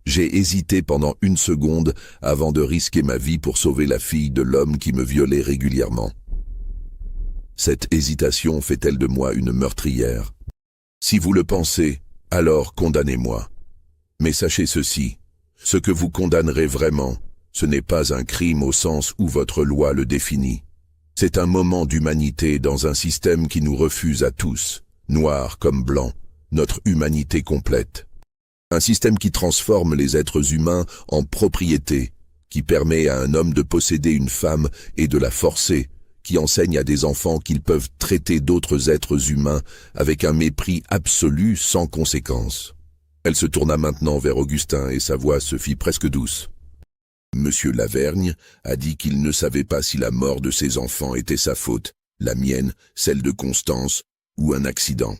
J'ai hésité pendant une seconde avant de risquer ma vie pour sauver la fille de l'homme qui me violait régulièrement. Cette hésitation fait-elle de moi une meurtrière? Si vous le pensez, alors condamnez-moi. Mais sachez ceci, ce que vous condamnerez vraiment, ce n'est pas un crime au sens où votre loi le définit. C'est un moment d'humanité dans un système qui nous refuse à tous, noirs comme blancs, notre humanité complète. Un système qui transforme les êtres humains en propriété, qui permet à un homme de posséder une femme et de la forcer, qui enseigne à des enfants qu'ils peuvent traiter d'autres êtres humains avec un mépris absolu sans conséquence. Elle se tourna maintenant vers Augustin et sa voix se fit presque douce. Monsieur Lavergne a dit qu'il ne savait pas si la mort de ses enfants était sa faute, la mienne, celle de Constance, ou un accident.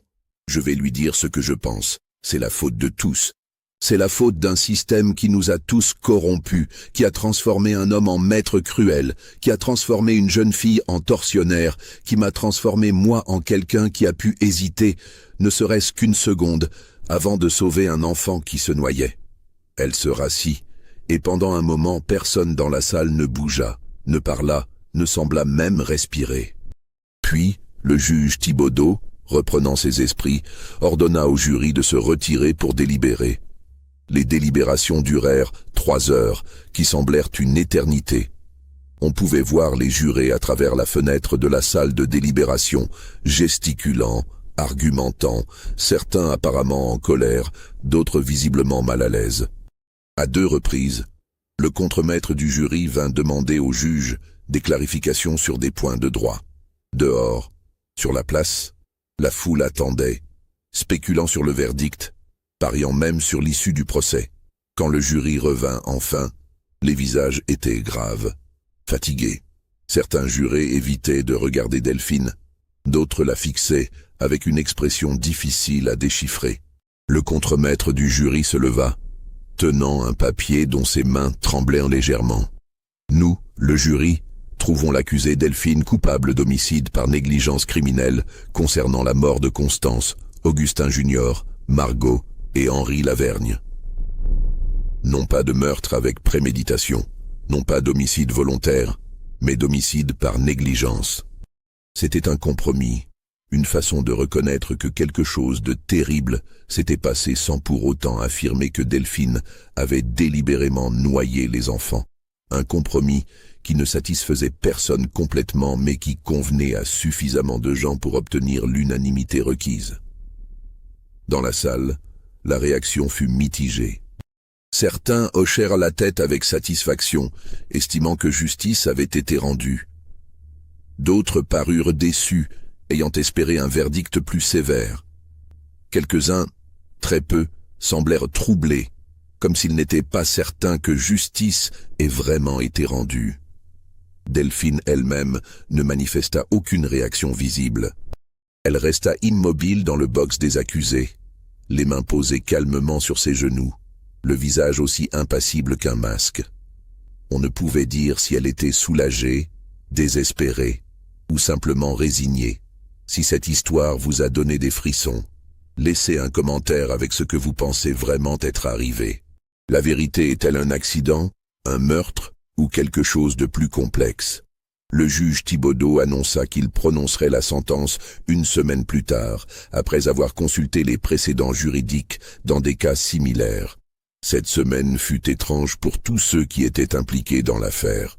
Je vais lui dire ce que je pense. C'est la faute de tous. C'est la faute d'un système qui nous a tous corrompus, qui a transformé un homme en maître cruel, qui a transformé une jeune fille en tortionnaire, qui m'a transformé moi en quelqu'un qui a pu hésiter, ne serait-ce qu'une seconde, avant de sauver un enfant qui se noyait. Elle se rassit, et pendant un moment personne dans la salle ne bougea, ne parla, ne sembla même respirer. Puis, le juge Thibaudeau, reprenant ses esprits, ordonna au jury de se retirer pour délibérer. Les délibérations durèrent 3 heures, qui semblèrent une éternité. On pouvait voir les jurés à travers la fenêtre de la salle de délibération, gesticulant, argumentant, certains apparemment en colère, d'autres visiblement mal à l'aise. À 2 reprises, le contremaître du jury vint demander au juge des clarifications sur des points de droit. Dehors, sur la place, la foule attendait, spéculant sur le verdict, pariant même sur l'issue du procès. Quand le jury revint enfin, les visages étaient graves, fatigués. Certains jurés évitaient de regarder Delphine, d'autres la fixaient avec une expression difficile à déchiffrer. Le contremaître du jury se leva, tenant un papier dont ses mains tremblaient légèrement. Nous, le jury, trouvons l'accusée Delphine coupable d'homicide par négligence criminelle concernant la mort de Constance, Augustin Junior, Margot et Henri Lavergne. Non pas de meurtre avec préméditation, non pas d'homicide volontaire, mais d'homicide par négligence. C'était un compromis, une façon de reconnaître que quelque chose de terrible s'était passé sans pour autant affirmer que Delphine avait délibérément noyé les enfants. Un compromis qui ne satisfaisait personne complètement mais qui convenait à suffisamment de gens pour obtenir l'unanimité requise. Dans la salle, la réaction fut mitigée. Certains hochèrent la tête avec satisfaction, estimant que justice avait été rendue. D'autres parurent déçus, ayant espéré un verdict plus sévère. Quelques-uns, très peu, semblèrent troublés, comme s'ils n'étaient pas certains que justice ait vraiment été rendue. Delphine elle-même ne manifesta aucune réaction visible. Elle resta immobile dans le box des accusés, les mains posées calmement sur ses genoux, le visage aussi impassible qu'un masque. On ne pouvait dire si elle était soulagée, désespérée ou simplement résignée. Si cette histoire vous a donné des frissons, laissez un commentaire avec ce que vous pensez vraiment être arrivé. La vérité est-elle un accident, un meurtre ou quelque chose de plus complexe? Le juge Thibaudeau annonça qu'il prononcerait la sentence 1 semaine plus tard, après avoir consulté les précédents juridiques dans des cas similaires. Cette semaine fut étrange pour tous ceux qui étaient impliqués dans l'affaire.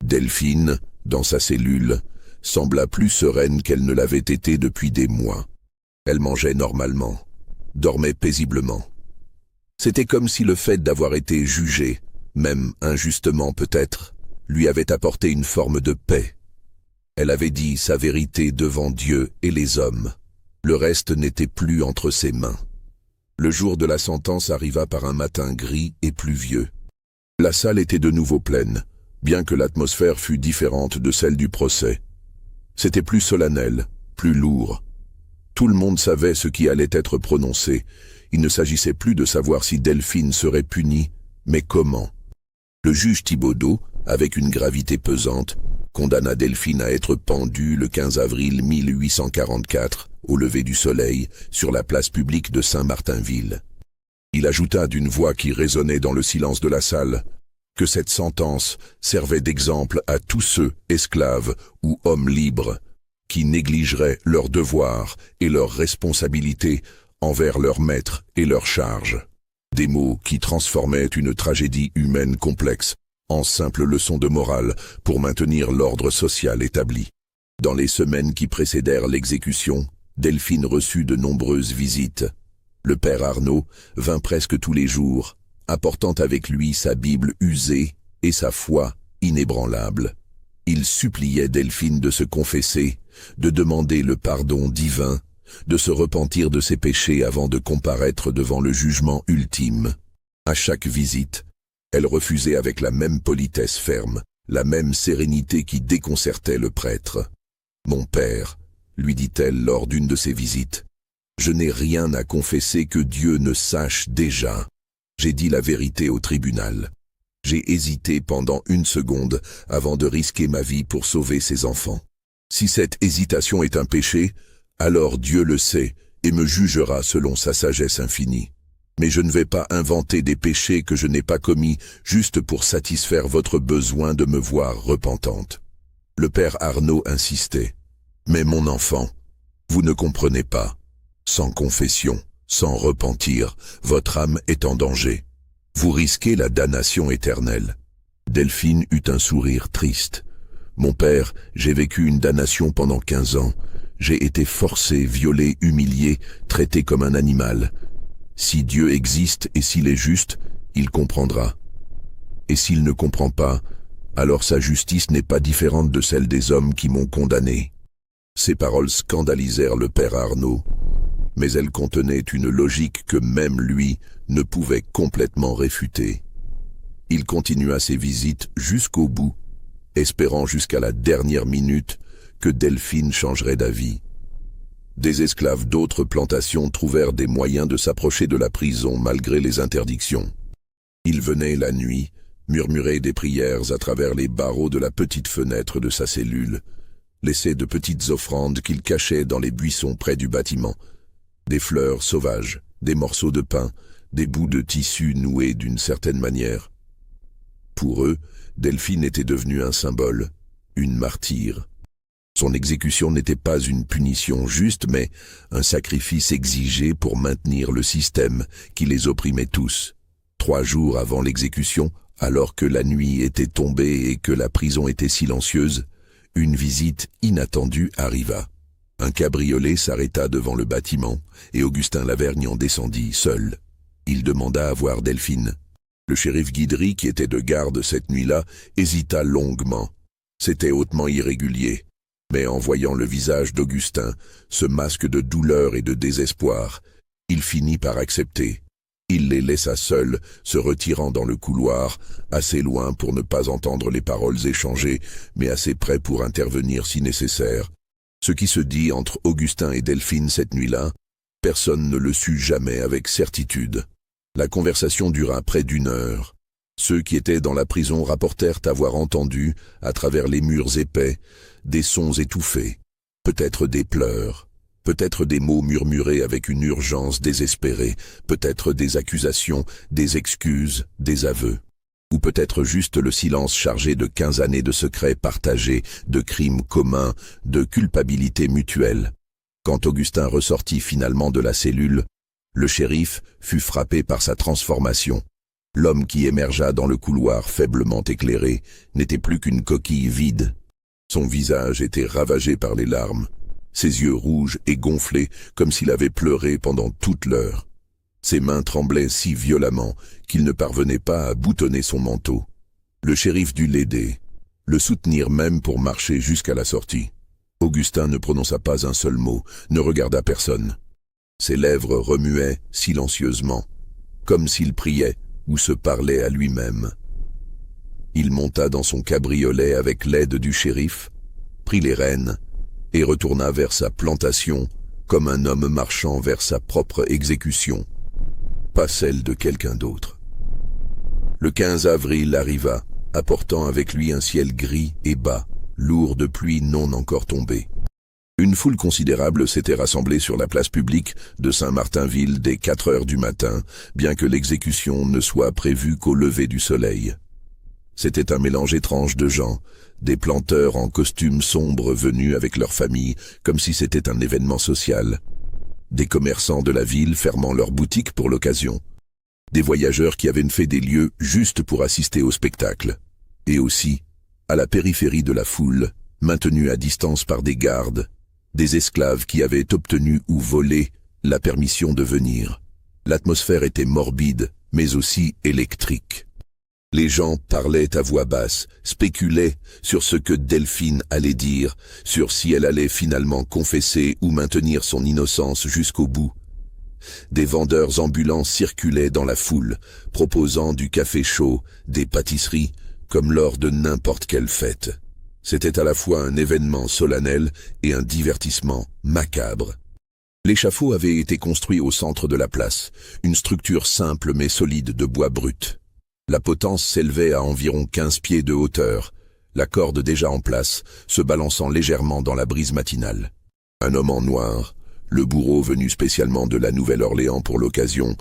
Delphine, dans sa cellule, sembla plus sereine qu'elle ne l'avait été depuis des mois. Elle mangeait normalement, dormait paisiblement. C'était comme si le fait d'avoir été jugée, même injustement peut-être, lui avait apporté une forme de paix. Elle avait dit sa vérité devant Dieu et les hommes. Le reste n'était plus entre ses mains. Le jour de la sentence arriva par un matin gris et pluvieux. La salle était de nouveau pleine, bien que l'atmosphère fût différente de celle du procès. C'était plus solennel, plus lourd. Tout le monde savait ce qui allait être prononcé. Il ne s'agissait plus de savoir si Delphine serait punie, mais comment. Le juge Thibaudeau, avec une gravité pesante, condamna Delphine à être pendue le 15 avril 1844, au lever du soleil, sur la place publique de Saint-Martinville. Il ajouta d'une voix qui résonnait dans le silence de la salle, que cette sentence servait d'exemple à tous ceux, esclaves ou hommes libres, qui négligeraient leurs devoirs et leurs responsabilités envers leurs maîtres et leurs charges. Des mots qui transformaient une tragédie humaine complexe en simple leçon de morale pour maintenir l'ordre social établi. Dans les semaines qui précédèrent l'exécution, Delphine reçut de nombreuses visites. Le père Arnaud vint presque tous les jours, apportant avec lui sa Bible usée et sa foi inébranlable. Il suppliait Delphine de se confesser, de demander le pardon divin, de se repentir de ses péchés avant de comparaître devant le jugement ultime. À chaque visite, elle refusait avec la même politesse ferme, la même sérénité qui déconcertait le prêtre. « Mon père, lui dit-elle lors d'une de ses visites, je n'ai rien à confesser que Dieu ne sache déjà. J'ai dit la vérité au tribunal. J'ai hésité pendant 1 seconde avant de risquer ma vie pour sauver ses enfants. Si cette hésitation est un péché, alors Dieu le sait et me jugera selon sa sagesse infinie. Mais je ne vais pas inventer des péchés que je n'ai pas commis juste pour satisfaire votre besoin de me voir repentante. » Le père Arnaud insistait. « Mais mon enfant, Vous ne comprenez pas. Sans confession, sans repentir, votre âme est en danger. Vous risquez la damnation éternelle. Delphine eut un sourire triste. Mon père, j'ai vécu une damnation pendant 15 ans. J'ai été forcé, violé, humilié, traité comme un animal. Si Dieu existe et s'il est juste, il comprendra. Et s'il ne comprend pas, alors sa justice n'est pas différente de celle des hommes qui m'ont condamné. Ces paroles scandalisèrent le père Arnaud, mais elles contenaient une logique que même lui ne pouvait complètement réfuter. Il continua ses visites jusqu'au bout, espérant jusqu'à la dernière minute que Delphine changerait d'avis. Des esclaves d'autres plantations trouvèrent des moyens de s'approcher de la prison malgré les interdictions. Ils venaient la nuit, murmurer des prières à travers les barreaux de la petite fenêtre de sa cellule, laissaient de petites offrandes qu'ils cachaient dans les buissons près du bâtiment, des fleurs sauvages, des morceaux de pain, des bouts de tissu noués d'une certaine manière. Pour eux, Delphine était devenue un symbole, une martyre. Son exécution n'était pas une punition juste, mais un sacrifice exigé pour maintenir le système qui les opprimait tous. 3 jours avant l'exécution, alors que la nuit était tombée et que la prison était silencieuse, une visite inattendue arriva. Un cabriolet s'arrêta devant le bâtiment et Augustin Lavergne en descendit seul. Il demanda à voir Delphine. Le shérif Guidry, qui était de garde cette nuit-là, hésita longuement. C'était hautement irrégulier. Mais en voyant le visage d'Augustin, ce masque de douleur et de désespoir, il finit par accepter. Il les laissa seuls, se retirant dans le couloir, assez loin pour ne pas entendre les paroles échangées, mais assez près pour intervenir si nécessaire. Ce qui se dit entre Augustin et Delphine cette nuit-là, personne ne le sut jamais avec certitude. La conversation dura près d'1 heure. Ceux qui étaient dans la prison rapportèrent avoir entendu, à travers les murs épais, des sons étouffés, peut-être des pleurs, peut-être des mots murmurés avec une urgence désespérée, peut-être des accusations, des excuses, des aveux, ou peut-être juste le silence chargé de 15 années de secrets partagés, de crimes communs, de culpabilité mutuelle. Quand Augustin ressortit finalement de la cellule, le shérif fut frappé par sa transformation. L'homme qui émergea dans le couloir faiblement éclairé n'était plus qu'une coquille vide. Son visage était ravagé par les larmes, ses yeux rouges et gonflés comme s'il avait pleuré pendant toute l'heure. Ses mains tremblaient si violemment qu'il ne parvenait pas à boutonner son manteau. Le shérif dut l'aider, le soutenir même pour marcher jusqu'à la sortie. Augustin ne prononça pas un seul mot, ne regarda personne. Ses lèvres remuaient silencieusement, comme s'il priait ou se parlait à lui-même. Il monta dans son cabriolet avec l'aide du shérif, prit les rênes et retourna vers sa plantation comme un homme marchant vers sa propre exécution, pas celle de quelqu'un d'autre. Le 15 avril arriva, apportant avec lui un ciel gris et bas, lourd de pluie non encore tombée. Une foule considérable s'était rassemblée sur la place publique de Saint-Martinville dès 4 heures du matin, bien que l'exécution ne soit prévue qu'au lever du soleil. C'était un mélange étrange de gens, des planteurs en costumes sombres venus avec leurs familles, comme si c'était un événement social, des commerçants de la ville fermant leurs boutiques pour l'occasion, des voyageurs qui avaient fait des lieux juste pour assister au spectacle, et aussi, à la périphérie de la foule, maintenus à distance par des gardes, des esclaves qui avaient obtenu ou volé la permission de venir. L'atmosphère était morbide, mais aussi électrique. Les gens parlaient à voix basse, spéculaient sur ce que Delphine allait dire, sur si elle allait finalement confesser ou maintenir son innocence jusqu'au bout. Des vendeurs ambulants circulaient dans la foule, proposant du café chaud, des pâtisseries, comme lors de n'importe quelle fête. C'était à la fois un événement solennel et un divertissement macabre. L'échafaud avait été construit au centre de la place, une structure simple mais solide de bois brut. La potence s'élevait à environ 15 pieds de hauteur, la corde déjà en place, se balançant légèrement dans la brise matinale. Un homme en noir, le bourreau venu spécialement de la Nouvelle-Orléans pour l'occasion,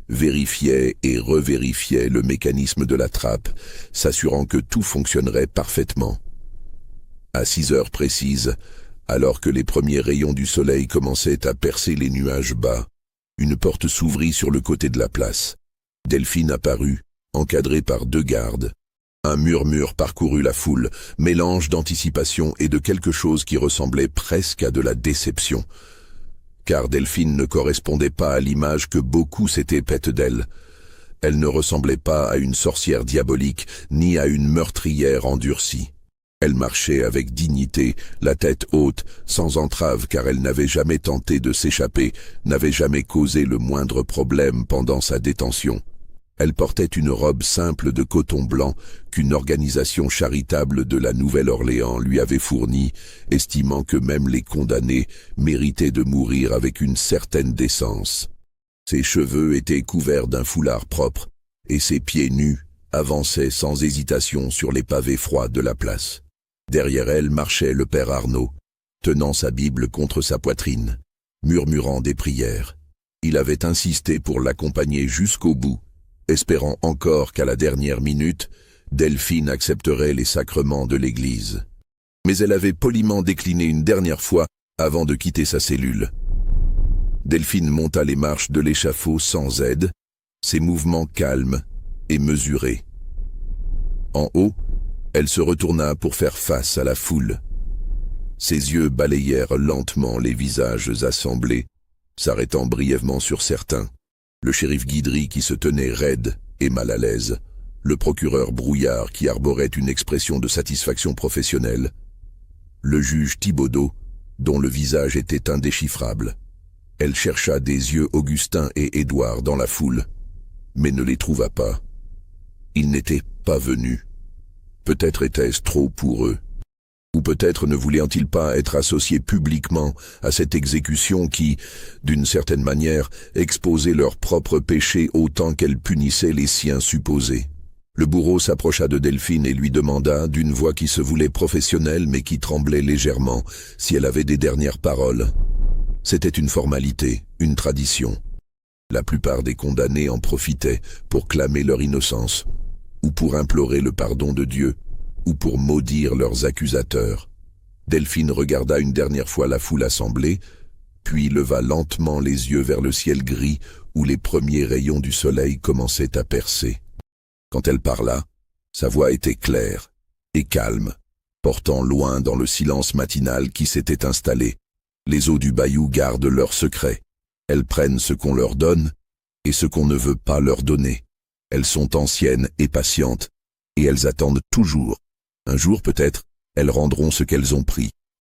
vérifiait et revérifiait le mécanisme de la trappe, s'assurant que tout fonctionnerait parfaitement. À 6 heures précises, Alors que les premiers rayons du soleil commençaient à percer les nuages bas, une porte s'ouvrit sur le côté de la place. Delphine apparut, encadrée par 2 gardes. Un murmure parcourut la foule, mélange d'anticipation et de quelque chose qui ressemblait presque à de la déception. Car Delphine ne correspondait pas à l'image que beaucoup s'étaient faite d'elle. Elle ne ressemblait pas à une sorcière diabolique, ni à une meurtrière endurcie. Elle marchait avec dignité, la tête haute, sans entrave car elle n'avait jamais tenté de s'échapper, n'avait jamais causé le moindre problème pendant sa détention. Elle portait une robe simple de coton blanc qu'une organisation charitable de la Nouvelle-Orléans lui avait fournie, estimant que même les condamnés méritaient de mourir avec une certaine décence. Ses cheveux étaient couverts d'un foulard propre, et ses pieds nus avançaient sans hésitation sur les pavés froids de la place. Derrière elle marchait le père Arnaud, tenant sa Bible contre sa poitrine, murmurant des prières. Il avait insisté pour l'accompagner jusqu'au bout, espérant encore qu'à la dernière minute, Delphine accepterait les sacrements de l'Église. Mais elle avait poliment décliné une dernière fois avant de quitter sa cellule. Delphine monta les marches de l'échafaud sans aide, ses mouvements calmes et mesurés. En haut, elle se retourna pour faire face à la foule. Ses yeux balayèrent lentement les visages assemblés, s'arrêtant brièvement sur certains. Le shérif Guidry qui se tenait raide et mal à l'aise, le procureur Brouillard qui arborait une expression de satisfaction professionnelle, le juge Thibaudeau, dont le visage était indéchiffrable. Elle chercha des yeux Augustin et Édouard dans la foule, mais ne les trouva pas. Ils n'étaient pas venus. Peut-être était-ce trop pour eux. Ou peut-être ne voulaient-ils pas être associés publiquement à cette exécution qui, d'une certaine manière, exposait leurs propres péchés autant qu'elle punissait les siens supposés. Le bourreau s'approcha de Delphine et lui demanda, d'une voix qui se voulait professionnelle mais qui tremblait légèrement, si elle avait des dernières paroles. C'était une formalité, une tradition. La plupart des condamnés en profitaient pour clamer leur innocence, ou pour implorer le pardon de Dieu, ou pour maudire leurs accusateurs. Delphine regarda une dernière fois la foule assemblée, puis leva lentement les yeux vers le ciel gris où les premiers rayons du soleil commençaient à percer. Quand elle parla, sa voix était claire et calme, portant loin dans le silence matinal qui s'était installé. Les eaux du bayou gardent leurs secrets. Elles prennent ce qu'on leur donne et ce qu'on ne veut pas leur donner. Elles sont anciennes et patientes, et elles attendent toujours. Un jour peut-être, elles rendront ce qu'elles ont pris.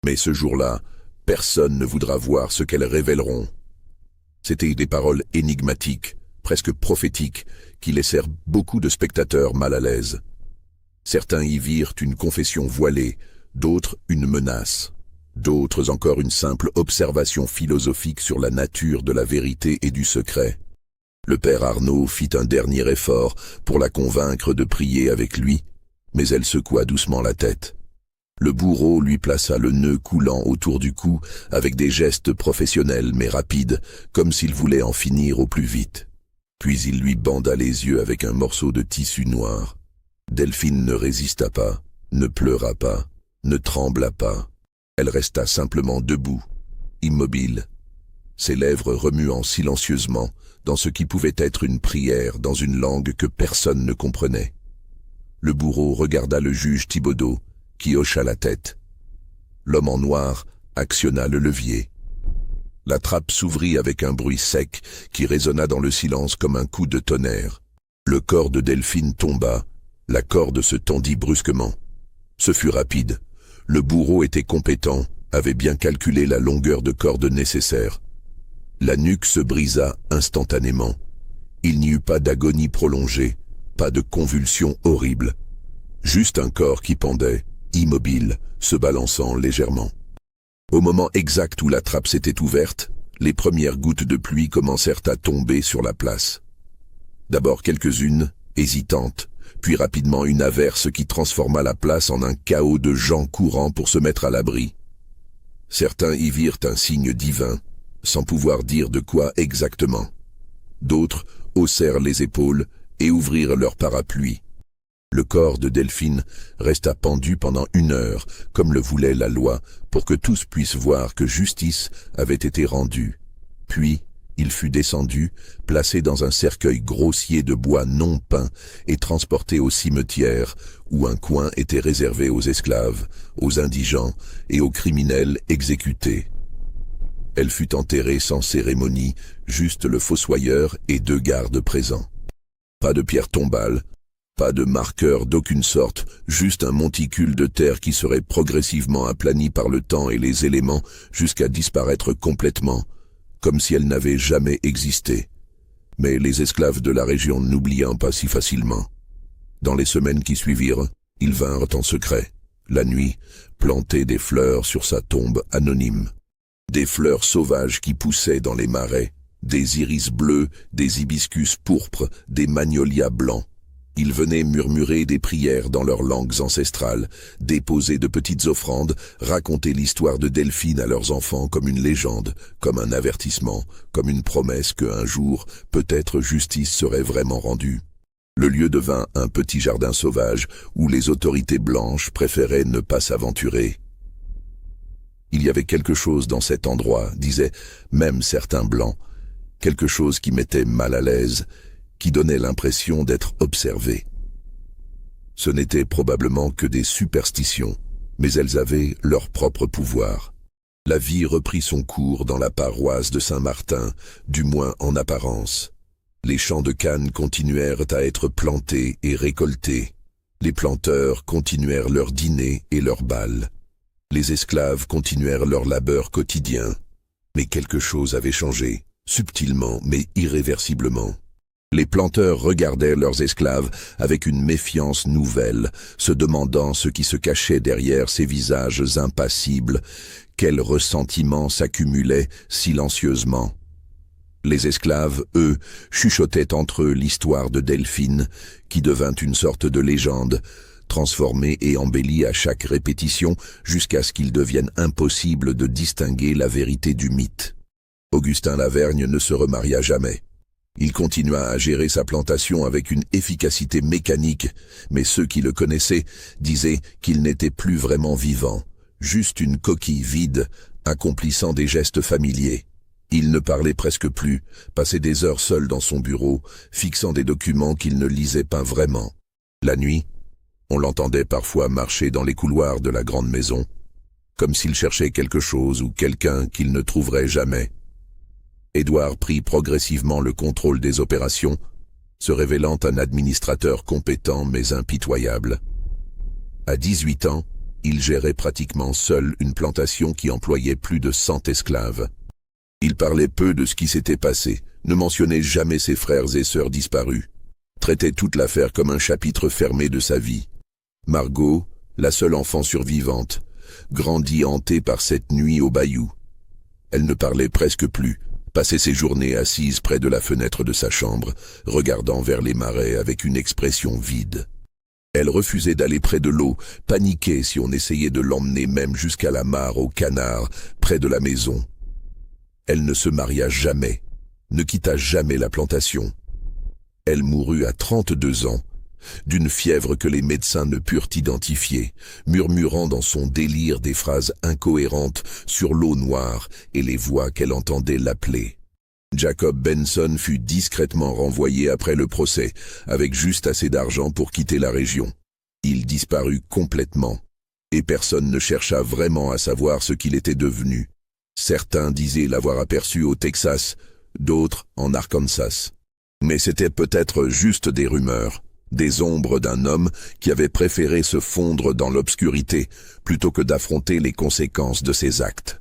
Mais ce jour-là, personne ne voudra voir ce qu'elles révéleront. C'étaient des paroles énigmatiques, presque prophétiques, qui laissèrent beaucoup de spectateurs mal à l'aise. Certains y virent une confession voilée, d'autres une menace, d'autres encore une simple observation philosophique sur la nature de la vérité et du secret. Le père Arnaud fit un dernier effort pour la convaincre de prier avec lui, mais elle secoua doucement la tête. Le bourreau lui plaça le nœud coulant autour du cou avec des gestes professionnels mais rapides, comme s'il voulait en finir au plus vite. Puis il lui banda les yeux avec un morceau de tissu noir. Delphine ne résista pas, ne pleura pas, ne trembla pas. Elle resta simplement debout, immobile, ses lèvres remuant silencieusement dans ce qui pouvait être une prière dans une langue que personne ne comprenait. Le bourreau regarda le juge Thibaudeau, qui hocha la tête. L'homme en noir actionna le levier. La trappe s'ouvrit avec un bruit sec qui résonna dans le silence comme un coup de tonnerre. Le corps de Delphine tomba, la corde se tendit brusquement. Ce fut rapide. Le bourreau était compétent, avait bien calculé la longueur de corde nécessaire. La nuque se brisa instantanément. Il n'y eut pas d'agonie prolongée, pas de convulsion horrible. Juste un corps qui pendait, immobile, se balançant légèrement. Au moment exact où la trappe s'était ouverte, les premières gouttes de pluie commencèrent à tomber sur la place. D'abord quelques-unes, hésitantes, puis rapidement une averse qui transforma la place en un chaos de gens courant pour se mettre à l'abri. Certains y virent un signe divin, sans pouvoir dire de quoi exactement. D'autres haussèrent les épaules et ouvrirent leurs parapluies. Le corps de Delphine resta pendu pendant 1 heure, comme le voulait la loi, pour que tous puissent voir que justice avait été rendue. Puis, il fut descendu, placé dans un cercueil grossier de bois non peint et transporté au cimetière, où un coin était réservé aux esclaves, aux indigents et aux criminels exécutés. Elle fut enterrée sans cérémonie, juste le fossoyeur et 2 gardes présents. Pas de pierre tombale, pas de marqueur d'aucune sorte, juste un monticule de terre qui serait progressivement aplani par le temps et les éléments jusqu'à disparaître complètement, comme si elle n'avait jamais existé. Mais les esclaves de la région n'oubliant pas si facilement. Dans les semaines qui suivirent, ils vinrent en secret, la nuit, planter des fleurs sur sa tombe anonyme. Des fleurs sauvages qui poussaient dans les marais, des iris bleus, des hibiscus pourpres, des magnolias blancs. Ils venaient murmurer des prières dans leurs langues ancestrales, déposer de petites offrandes, raconter l'histoire de Delphine à leurs enfants comme une légende, comme un avertissement, comme une promesse qu'un jour, peut-être justice serait vraiment rendue. Le lieu devint un petit jardin sauvage où les autorités blanches préféraient ne pas s'aventurer. Il y avait quelque chose dans cet endroit, disaient même certains blancs, quelque chose qui mettait mal à l'aise, qui donnait l'impression d'être observé. Ce n'étaient probablement que des superstitions, mais elles avaient leur propre pouvoir. La vie reprit son cours dans la paroisse de Saint-Martin, du moins en apparence. Les champs de canne continuèrent à être plantés et récoltés. Les planteurs continuèrent leurs dîners et leurs bals. Les esclaves continuèrent leur labeur quotidien. Mais quelque chose avait changé, subtilement mais irréversiblement. Les planteurs regardaient leurs esclaves avec une méfiance nouvelle, se demandant ce qui se cachait derrière ces visages impassibles, quels ressentiments s'accumulaient silencieusement. Les esclaves, eux, chuchotaient entre eux l'histoire de Delphine, qui devint une sorte de légende, transformée et embellie à chaque répétition jusqu'à ce qu'il devienne impossible de distinguer la vérité du mythe. Augustin Lavergne ne se remaria jamais. Il continua à gérer sa plantation avec une efficacité mécanique, mais ceux qui le connaissaient disaient qu'il n'était plus vraiment vivant, juste une coquille vide, accomplissant des gestes familiers. Il ne parlait presque plus, passait des heures seul dans son bureau, fixant des documents qu'il ne lisait pas vraiment. La nuit, on l'entendait parfois marcher dans les couloirs de la grande maison, comme s'il cherchait quelque chose ou quelqu'un qu'il ne trouverait jamais. Édouard prit progressivement le contrôle des opérations, se révélant un administrateur compétent mais impitoyable. À 18 ans, il gérait pratiquement seul une plantation qui employait plus de 100 esclaves. Il parlait peu de ce qui s'était passé, ne mentionnait jamais ses frères et sœurs disparus, traitait toute l'affaire comme un chapitre fermé de sa vie. Margot, la seule enfant survivante, grandit hantée par cette nuit au bayou. Elle ne parlait presque plus, passait ses journées assise près de la fenêtre de sa chambre, regardant vers les marais avec une expression vide. Elle refusait d'aller près de l'eau, paniquait si on essayait de l'emmener même jusqu'à la mare aux canards, près de la maison. Elle ne se maria jamais, ne quitta jamais la plantation. Elle mourut à 32 ans, d'une fièvre que les médecins ne purent identifier, murmurant dans son délire des phrases incohérentes sur l'eau noire et les voix qu'elle entendait l'appeler. Jacob Benson fut discrètement renvoyé après le procès, avec juste assez d'argent pour quitter la région. Il disparut complètement, et personne ne chercha vraiment à savoir ce qu'il était devenu. Certains disaient l'avoir aperçu au Texas, d'autres en Arkansas. Mais c'était peut-être juste des rumeurs, des ombres d'un homme qui avait préféré se fondre dans l'obscurité plutôt que d'affronter les conséquences de ses actes.